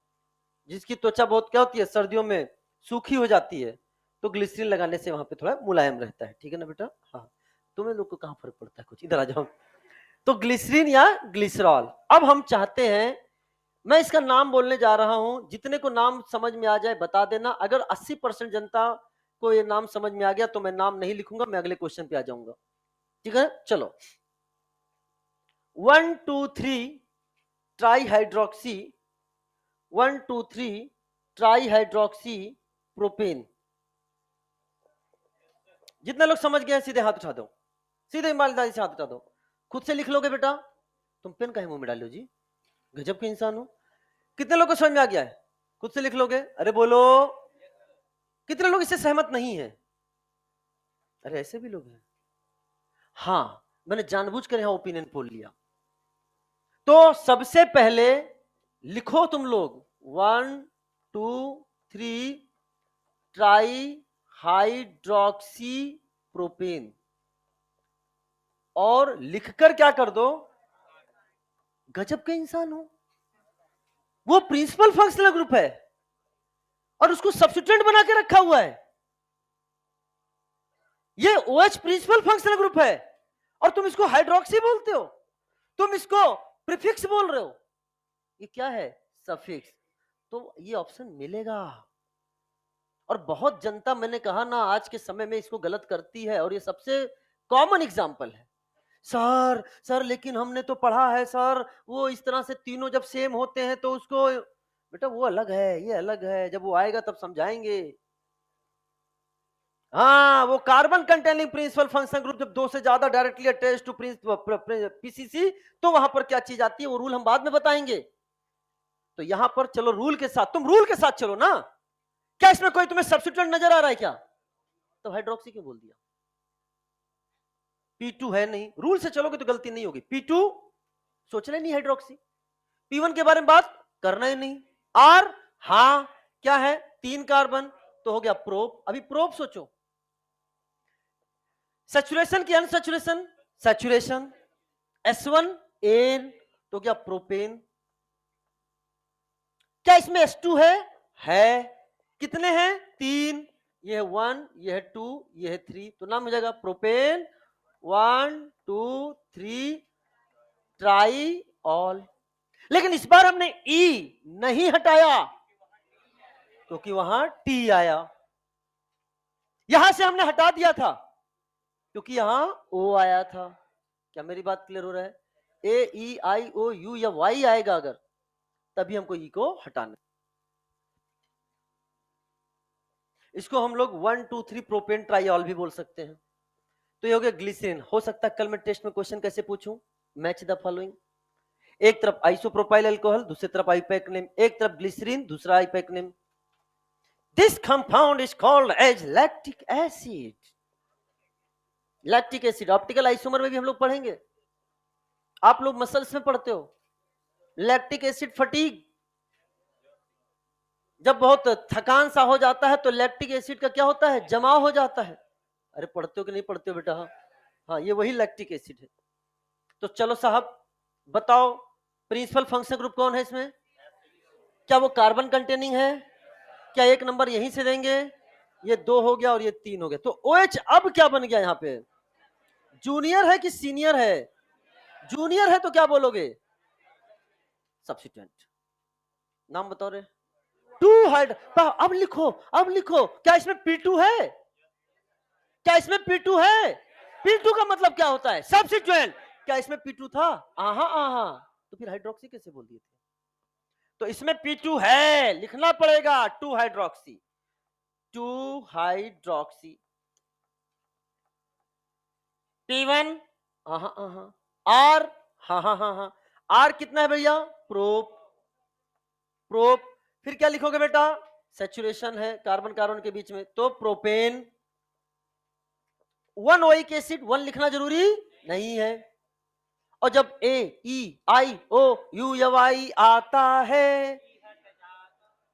जिसकी त्वचा बहुत क्या होती है, सर्दियों में सूखी हो जाती है, तो ग्लिसरीन लगाने से वहां पे थोड़ा मुलायम रहता है, ठीक है ना बेटा। हाँ, तुम्हें लोग को कहाँ फर्क पड़ता है कुछ, इधर आ जाओ। तो ग्लिसरीन या ग्लिसरॉल, अब हम चाहते हैं, मैं इसका नाम बोलने जा रहा हूं, जितने को नाम समझ में आ जाए बता देना। अगर 80% जनता को ये नाम समझ में आ गया तो मैं नाम नहीं लिखूंगा, मैं अगले क्वेश्चन पे आ जाऊंगा, ठीक है। चलो, 1 2 3 try hydroxy, 1 2 3 try hydroxy propane. जितने लोग समझ गए सीधे हाथ उठा दो, सीधे ईमानदारी से हाथ उठा दो। खुद से लिख लोगे बेटा, तुम पेन काहे मुंह में डालो जी, गजब के इंसान हो। कितने लोग को समझ में आ गया है, खुद से लिख लोगे, अरे बोलो। कितने लोग इससे सहमत नहीं है, अरे ऐसे भी लोग हैं। हाँ, मैंने जानबूझ कर यहां ओपिनियन पोल लिया। तो सबसे पहले लिखो तुम लोग 1 2 3 ट्राई हाइड्रोक्सी प्रोपेन, और लिखकर क्या कर दो, गजब के इंसान हो। वो प्रिंसिपल फंक्शनल ग्रुप है और उसको सब्स्टिट्यूएंट बना के रखा हुआ है। ये OH प्रिंसिपल फंक्शनल ग्रुप है और तुम इसको हाइड्रोक्सी बोलते हो, तुम इसको प्रीफिक्स बोल रहे हो, ये क्या है, सफिक्स। तो ये ऑप्शन मिलेगा। और बहुत जनता, मैंने कहा ना, आज के समय में इसको गलत करती है, और ये सबसे कॉमन एग्जांपल है। सर सर लेकिन हमने तो पढ़ा है सर, वो इस तरह से तीनों जब सेम होते हैं तो उसको, बेटा वो अलग है, ये अलग है, जब वो आएगा तब समझाएंगे। हाँ, वो carbon containing principal function group जब 2 से ज्यादा डायरेक्टली अटैच टू पीसीसी, तो वहां पर क्या चीज आती है, वो रूल हम बाद में बताएंगे। तो यहां पर चलो रूल के साथ, तुम रूल के साथ चलो ना। क्या इसमें कोई तुम्हें सब्स्टिट्यूएंट नजर आ रहा है क्या, तो हाइड्रोक्सी क्यों बोल दिया, P2 है नहीं, रूल से चलोगे तो गलती नहीं होगी। P2 सोचना ही नहीं, हाइड्रोक्सी। P1 के बारे में बात करना ही नहीं। R, हाँ क्या है, 3 कार्बन, तो हो गया प्रोप। अभी प्रोप सोचो, सैचुरेशन की अनसैचुरेशन, सैचुरेशन। S1 एन, तो क्या प्रोपेन। क्या इसमें S2 है, कितने हैं, 3, ये है 1, ये है 2, ये है 3, तो नाम हो जाएगा प्रोपेन 1 2 3 ट्राई ऑल। लेकिन इस बार हमने E नहीं हटाया क्योंकि वहां T आया, यहां से हमने हटा दिया था क्योंकि यहां O आया था। क्या मेरी बात क्लियर हो रहा है, AEIOU या Y आएगा अगर, तभी हमको E को हटाना। इसको हम लोग 1 2 3 प्रोपेन ट्राइऑल भी बोल सकते हैं। तो ये हो गया ग्लिसरीन। हो सकता है कल मैं टेस्ट में क्वेश्चन कैसे पूछूं, मैच द फॉलोइंग, एक तरफ आइसोप्रोपाइल अल्कोहल, दूसरी तरफ आईपैक नेम, एक तरफ ग्लिसरीन, दूसरा IUPAC name. This compound is called as lactic acid. Lactic acid. Optical isomer में भी हम लोग पढ़ेंगे, आप लोग मसल्स में पढ़ते हो। लैक्टिक एसिड फटीग, जब बहुत थकान सा हो जाता है तो लैक्टिक एसिड का क्या होता है, जमाव हो जाता है। अरे पढ़ते हो कि नहीं पढ़ते हो बेटा? हाँ, ये वही लैक्टिक एसिड है। तो चलो साहब बताओ, प्रिंसिपल फंक्शन ग्रुप कौन है इसमें? क्या वो कार्बन कंटेनिंग है? क्या एक नंबर यहीं से देंगे? ये 2 हो गया और ये 3 हो गया। तो OH अब क्या बन गया यहाँ पे? जूनियर है कि सीनियर है? जूनियर है तो क्या बोलोगे? सब्स्टिट्यूएंट। नाम बताओ रे। 2 हाइड, अब लिखो, अब लिखो। क्या इसमें P2 है? क्या इसमें P2 है? P2 का मतलब क्या होता है? सब्स्टिट्यूएंट। क्या इसमें P2 था? आहा आहा, तो फिर हाइड्रोक्सी कैसे बोल दिए थे? तो इसमें P2 है, लिखना पड़ेगा 2 hydroxy, 2 hydroxy. P1 R, R कितना है भैया? Prop, prop. फिर क्या लिखोगे बेटा? सैचुरेशन है कार्बन कार्बन के बीच में, तो प्रोपेन। 1 ओइक एसिड, 1 लिखना जरूरी नहीं है। और जब AEIOU आता है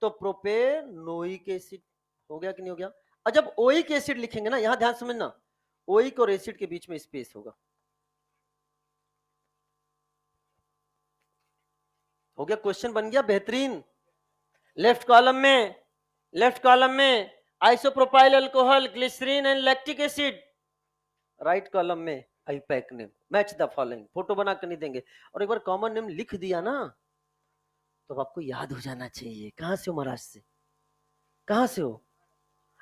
तो प्रोपेनोइक एसिड। हो गया कि नहीं हो गया? और जब ओइक एसिड लिखेंगे ना, यहां ध्यान समझना, ओइक और एसिड के बीच में स्पेस होगा। हो गया, क्वेश्चन बन गया बेहतरीन। लेफ्ट कॉलम में, लेफ्ट कॉलम में isopropyl alcohol, glycerine and lactic acid. Right column में IUPAC name, match the following. Photo बना कर नहीं देंगे। और एक बार कॉमन नेम लिख दिया ना तो अब आपको याद हो जाना चाहिए। कहां से हो? महाराष्ट्र से। कहां से हो?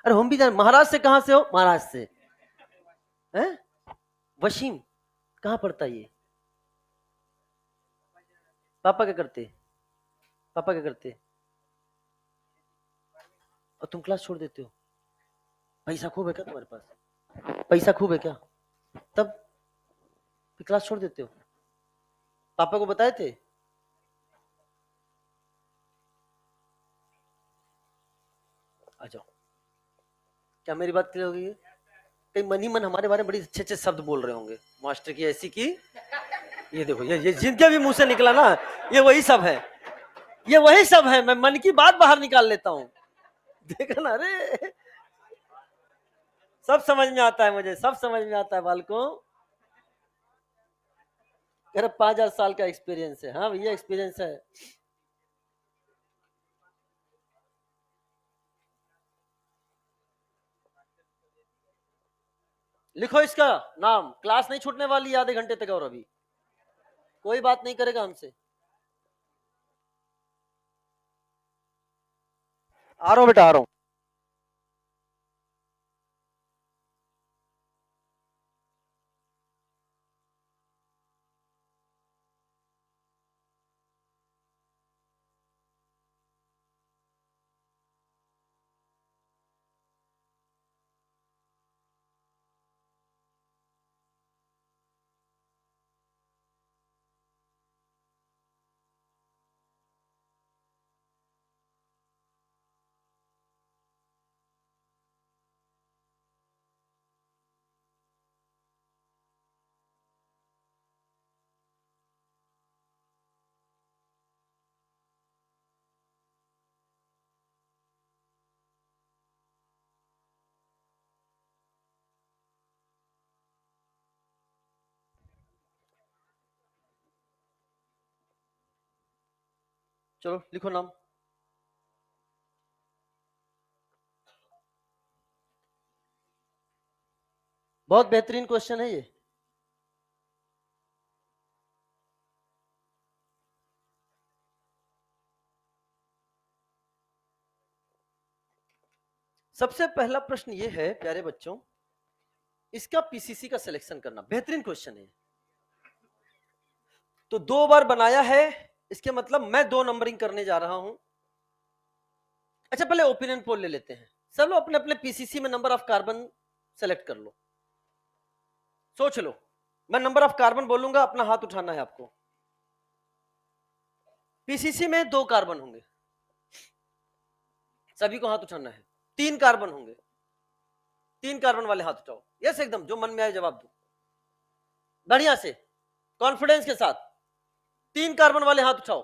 अरे हम भी जान, महाराष्ट्र से। कहां से हो? महाराष्ट्र से। हैं? वशीम कहां पड़ता है ये? पापा क्या करते? पापा क्या करते? और तुम क्लास छोड़ देते हो? पैसा खूब है क्या तुम्हारे पास? पैसा खूब है क्या? तब फिर क्लास छोड़ देते हो? पापा को बताए थे? आ जाओ। क्या मेरी बात क्लियर हो गई है? कई मन ही मन हमारे बारे में बड़ी अच्छे अच्छे शब्द बोल रहे होंगे, मास्टर की ऐसी की। ये देखो, ये जिनके भी मुंह से निकला ना, ये वही सब है, ये वही सब है। मैं मन की बात बाहर निकाल लेता हूँ। देखा ना? अरे सब समझ में आता है मुझे, सब समझ में आता है बालकों। कह रहे 5,000 साल का एक्सपीरियंस है। हाँ भैया, एक्सपीरियंस है। लिखो इसका नाम। क्लास नहीं छूटने वाली आधे घंटे तक, और अभी कोई बात नहीं करेगा हमसे। आ रहा हूँ बेटा, आ रहा हूँ। चलो लिखो नाम। बहुत बेहतरीन क्वेश्चन है ये। सबसे पहला प्रश्न ये है प्यारे बच्चों, इसका पीसीसी का सिलेक्शन करना। बेहतरीन क्वेश्चन है। तो 2 बार बनाया है, इसके मतलब मैं 2 नंबरिंग करने जा रहा हूं। अच्छा, पहले ओपिनियन पोल ले लेते हैं। सब लोग अपने अपने पीसीसी में नंबर ऑफ कार्बन सेलेक्ट कर लो। सोच लो, मैं नंबर ऑफ कार्बन बोलूंगा, अपना हाथ उठाना है आपको। पीसीसी में 2 कार्बन होंगे, सभी को हाथ उठाना है। 3 कार्बन होंगे, 3 कार्बन वाले हाथ उठाओ। यस, एकदम जो मन में आए जवाब दो, बढ़िया से, कॉन्फिडेंस के साथ। 3 कार्बन वाले हाथ उठाओ।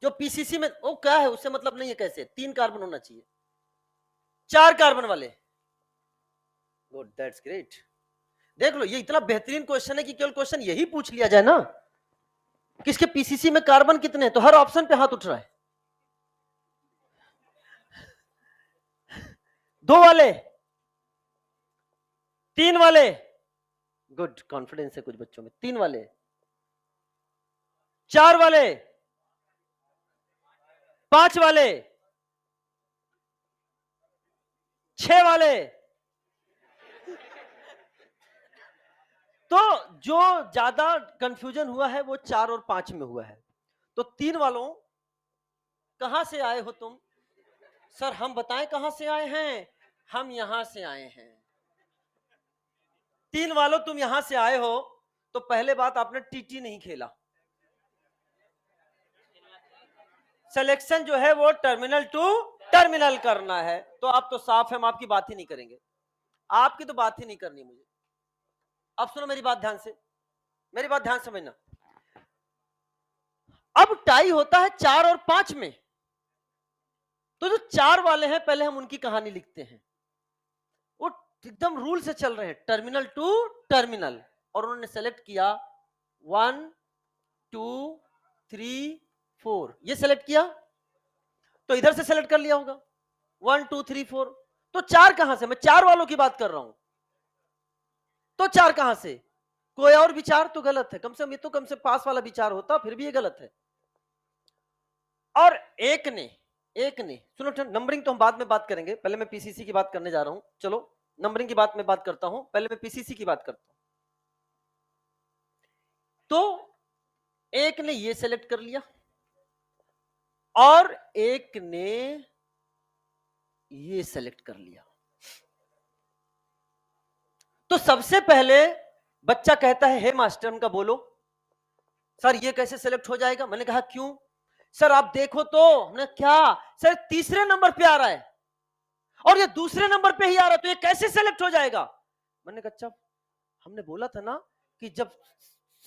जो पीसीसी में वो क्या है उससे मतलब नहीं है, कैसे 3 कार्बन होना चाहिए। 4 कार्बन वाले, गुड, दैट्स ग्रेट। देख लो, ये इतना बेहतरीन क्वेश्चन है कि केवल क्वेश्चन यही पूछ लिया जाए ना किसके पीसीसी में कार्बन कितने हैं, तो हर ऑप्शन पे हाथ उठ रहा है। 2 वाले, 3 वाले, गुड, कॉन्फिडेंस है कुछ बच्चों में। 3 वाले, 4 वाले, 5 वाले, 6 वाले। तो जो ज्यादा कंफ्यूजन हुआ है वो 4 और 5 में हुआ है। तो 3 वालों, कहां से आए हो तुम? सर हम बताएं कहां से आए हैं? हम यहां से आए हैं। 3 वालों तुम यहां से आए हो, तो पहले बात आपने टीटी नहीं खेला। सिलेक्शन जो है वो टर्मिनल टू टर्मिनल करना है, तो आप तो साफ है, हम आपकी बात ही नहीं करेंगे, आपकी तो बात ही नहीं करनी मुझे। अब सुनो मेरी बात ध्यान से, मेरी बात ध्यान समझना। अब टाई होता है 4 और 5 में, तो जो 4 वाले हैं पहले हम उनकी कहानी लिखते हैं। वो एकदम रूल से चल रहे हैं, टर्मिनल टू टर्मिनल, और उन्होंने सेलेक्ट किया 1 2 3 4, ये सेलेक्ट किया, तो इधर से सेलेक्ट कर लिया होगा 1 2 3 4। तो 4 कहां से? मैं 4 वालों की बात कर रहा हूं, तो 4 कहां से? कोई और विचार तो गलत है, कम से कम ये तो कम से पास वाला विचार होता, फिर भी ये गलत है। और एक ने सुनो, नंबरिंग तो हम बाद में बात करेंगे, पहले मैं पीसीसी की बात करने जा रहा हूं। चलो नंबरिंग की बात में बात करता हूं, पहले मैं पीसीसी की बात करता हूं। तो एक ने ये सेलेक्ट कर लिया और एक ने ये सेलेक्ट कर लिया। तो सबसे पहले बच्चा कहता है हे मास्टर, उनका बोलो सर ये कैसे सेलेक्ट हो जाएगा? मैंने कहा क्यों? सर आप देखो तो। हमने क्या? सर तीसरे नंबर पे आ रहा है और ये दूसरे नंबर पे ही आ रहा है, तो ये कैसे सेलेक्ट हो जाएगा? मैंने कहा अच्छा, हमने बोला था ना कि जब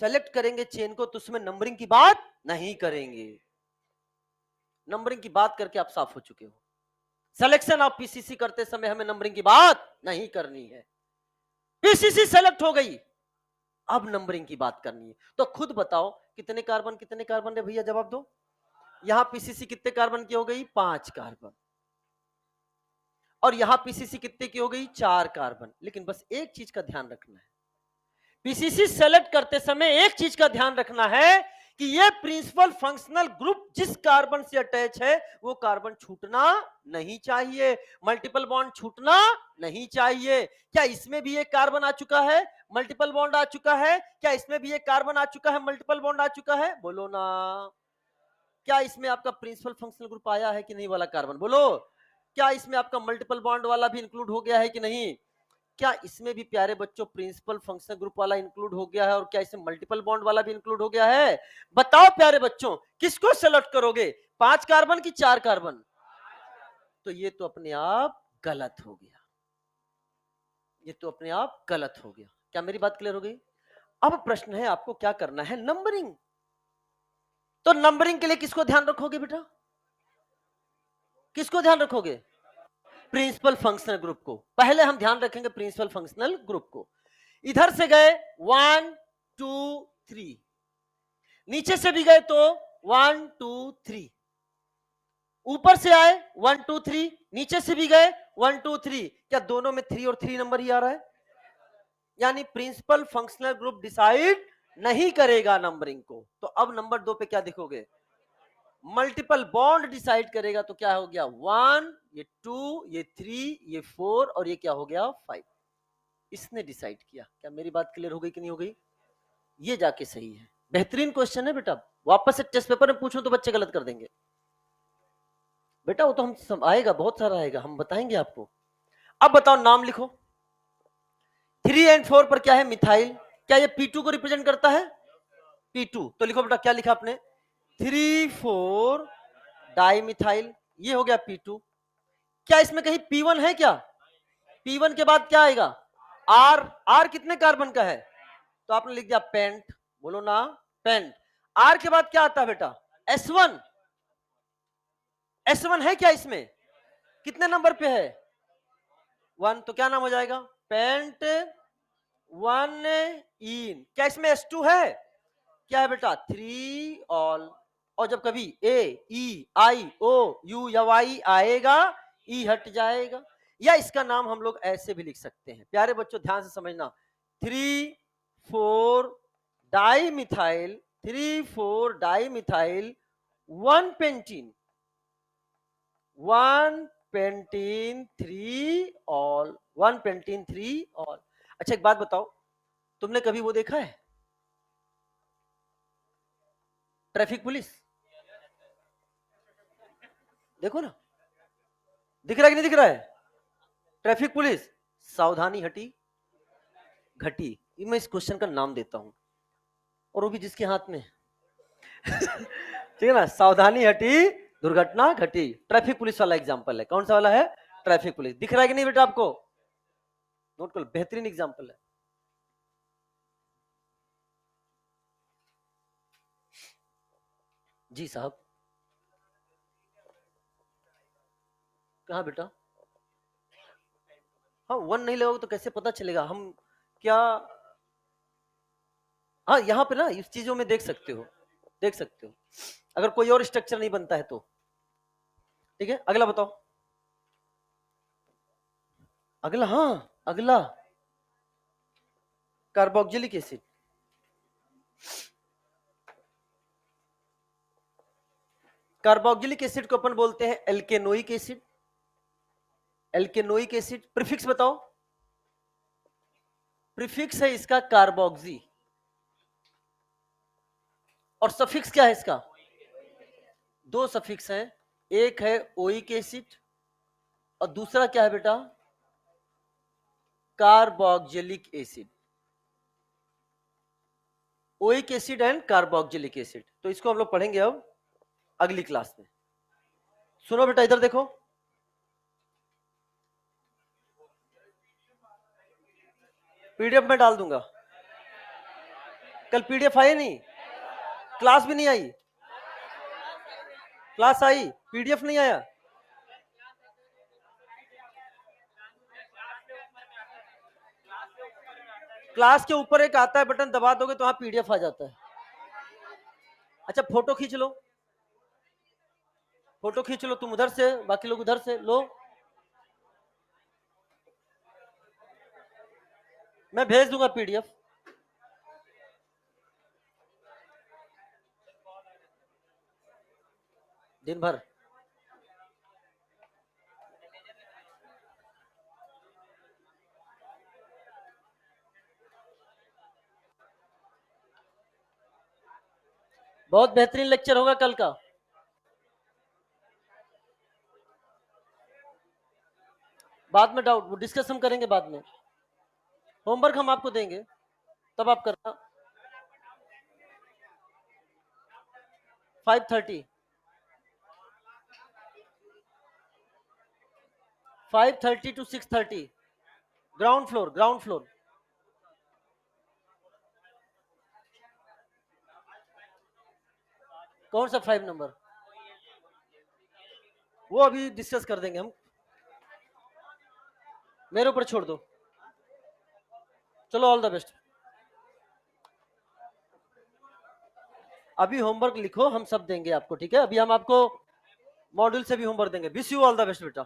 सेलेक्ट करेंगे चेन को तो उसमें नंबरिंग की बात नहीं करेंगे। नंबरिंग की बात करके आप साफ हो चुके हो। सिलेक्शन ऑफ पीसीसी करते समय हमें नंबरिंग की बात नहीं करनी है। पीसीसी सेलेक्ट हो गई, अब नंबरिंग की बात करनी है। तो खुद बताओ कितने कार्बन है भैया, जवाब दो। यहां पीसीसी कितने कार्बन की हो गई? 5 कार्बन। और यहां पीसीसी कितने की हो गई? 4 कार्बन। लेकिन बस एक चीज का ध्यान रखना है, पीसीसी सेलेक्ट करते समय एक चीज का ध्यान रखना है कि ये प्रिंसिपल फंक्शनल ग्रुप जिस कार्बन से अटैच है वो कार्बन छूटना नहीं चाहिए, मल्टीपल बॉन्ड छूटना नहीं चाहिए। क्या इसमें भी एक कार्बन आ चुका है, मल्टीपल बॉन्ड आ चुका है? क्या इसमें भी एक कार्बन आ चुका है, मल्टीपल बॉन्ड आ चुका है? बोलो ना। क्या इसमें आपका प्रिंसिपल फंक्शनल ग्रुप आया है कि नहीं वाला कार्बन? बोलो। क्या इसमें आपका मल्टीपल बॉन्ड वाला भी इंक्लूड हो गया है कि नहीं? क्या इसमें भी प्यारे बच्चों प्रिंसिपल फंक्शनल ग्रुप वाला इंक्लूड हो गया है? और क्या इसमें मल्टीपल बॉन्ड वाला भी इंक्लूड हो गया है? बताओ प्यारे बच्चों, किसको सेलेक्ट करोगे, 5 कार्बन की 4 कार्बन? तो ये तो अपने आप गलत हो गया, ये तो अपने आप गलत हो गया। क्या मेरी बात क्लियर हो गई? अब प्रश्न है आपको क्या करना है, नंबरिंग। तो नंबरिंग के लिए किसको ध्यान रखोगे बेटा? किसको ध्यान रखोगे? प्रिंसिपल फंक्शनल ग्रुप को। पहले हम ध्यान रखेंगे प्रिंसिपल फंक्शनल ग्रुप को। इधर से गए 1 2 3, नीचे से भी गए तो 1 2 3, ऊपर से आए 1 2 3, नीचे से भी गए 1 2 3। क्या दोनों में 3 और 3 नंबर ही आ रहा है? यानी प्रिंसिपल फंक्शनल ग्रुप डिसाइड नहीं करेगा नंबरिंग को। तो अब नंबर 2 पे क्या देखोगे? मल्टीपल बॉन्ड डिसाइड करेगा। तो क्या हो गया? 1, ये 2, ये 3, ये 4 और ये क्या हो गया? 5। इसने डिसाइड किया। क्या मेरी बात क्लियर हो गई कि नहीं हो गई? ये जाके सही है। बेहतरीन क्वेश्चन है बेटा, वापस से टेस्ट पेपर में पूछूं तो बच्चे गलत कर देंगे बेटा। वो तो हम आएगा, बहुत सारा आएगा, हम बताएंगे आपको। अब बताओ, नाम लिखो। 3 और 4 पर क्या है? मिथाइल। क्या ये P2 को रिप्रेजेंट करता है? P2। तो लिखो बेटा, क्या लिखा आपने? 3 4 डाई मिथाइल, ये हो गया P2। क्या इसमें कहीं P1 है क्या? P1 के बाद क्या आएगा? R कितने कार्बन का है? तो आपने लिख दिया पेंट, बोलो ना पेंट। R के बाद क्या आता है बेटा? S1 है क्या इसमें? कितने नंबर पे है? 1। तो क्या नाम हो जाएगा? पेंट 1 इन। क्या इसमें S2 है? क्या है बेटा? 3 ऑल। और जब कभी AEIOU या Y आएगा, E हट जाएगा। या इसका नाम हम लोग ऐसे भी लिख सकते हैं, प्यारे बच्चों ध्यान से समझना, 3,4 dimethyl 1 pentene 3 ol 1 pentene 3 ol. अच्छा एक बात बताओ, तुमने कभी वो देखा है ट्रैफिक पुलिस? देखो ना, दिख रहा है कि नहीं दिख रहा है? ट्रैफिक पुलिस, सावधानी हटी घटी, ये मैं इस क्वेश्चन का नाम देता हूं, और वो भी जिसके हाथ में ठीक है ना, सावधानी हटी दुर्घटना घटी। ट्रैफिक पुलिस वाला एग्जांपल है। कौन सा वाला है? Traffic police. दिख रहा है कि नहीं बेटा आपको? नोट कर लो, बेहतरीन एग्जांपल है। जी साहब, कहा बेटा? हाँ 1 नहीं लगाओगे तो कैसे पता चलेगा हम क्या? हाँ यहाँ पे ना इस चीजों में देख सकते हो, देख सकते हो, अगर कोई और स्ट्रक्चर नहीं बनता है तो। ठीक है, अगला बताओ। अगला, हाँ अगला कार्बोक्सिलिक एसिड। कार्बोक्सिलिक एसिड को अपन बोलते हैं एल्केनोइक एसिड। एल्केनोइक एसिड, प्रीफिक्स बताओ। प्रीफिक्स है इसका कार्बोक्सी, और सफिक्स क्या है इसका? 2 सफिक्स हैं, एक है ओइक एसिड और दूसरा क्या है बेटा? Carboxylic acid. Oic acid and carboxylic acid, तो इसको हम लोग पढ़ेंगे अब अगली क्लास में। सुनो बेटा, इधर देखो, पीडीएफ में डाल दूंगा। कल पीडीएफ आई नहीं, क्लास भी नहीं आई, क्लास आई पीडीएफ नहीं आया। क्लास के ऊपर एक आता है बटन, दबा दोगे तो वहां पीडीएफ आ जाता है। अच्छा फोटो खींच लो, फोटो खींच लो, तुम उधर से, बाकी लोग उधर से लो, मैं भेज दूंगा पीडीएफ। दिन भर बहुत बेहतरीन लेक्चर होगा कल का। बाद में डाउट डिस्कस हम करेंगे बाद में, होमवर्क हम आपको देंगे तब आप करना। 5:30 5:30 to 6:30, ground floor, ground floor. कौन सा 5 नंबर? वो अभी डिस्कस कर देंगे हम, मेरे ऊपर छोड़ दो। चलो ऑल द बेस्ट। अभी होमवर्क लिखो, हम सब देंगे आपको, ठीक है? अभी हम आपको मॉड्यूल से भी होमवर्क देंगे। Wish you all the best बेटा।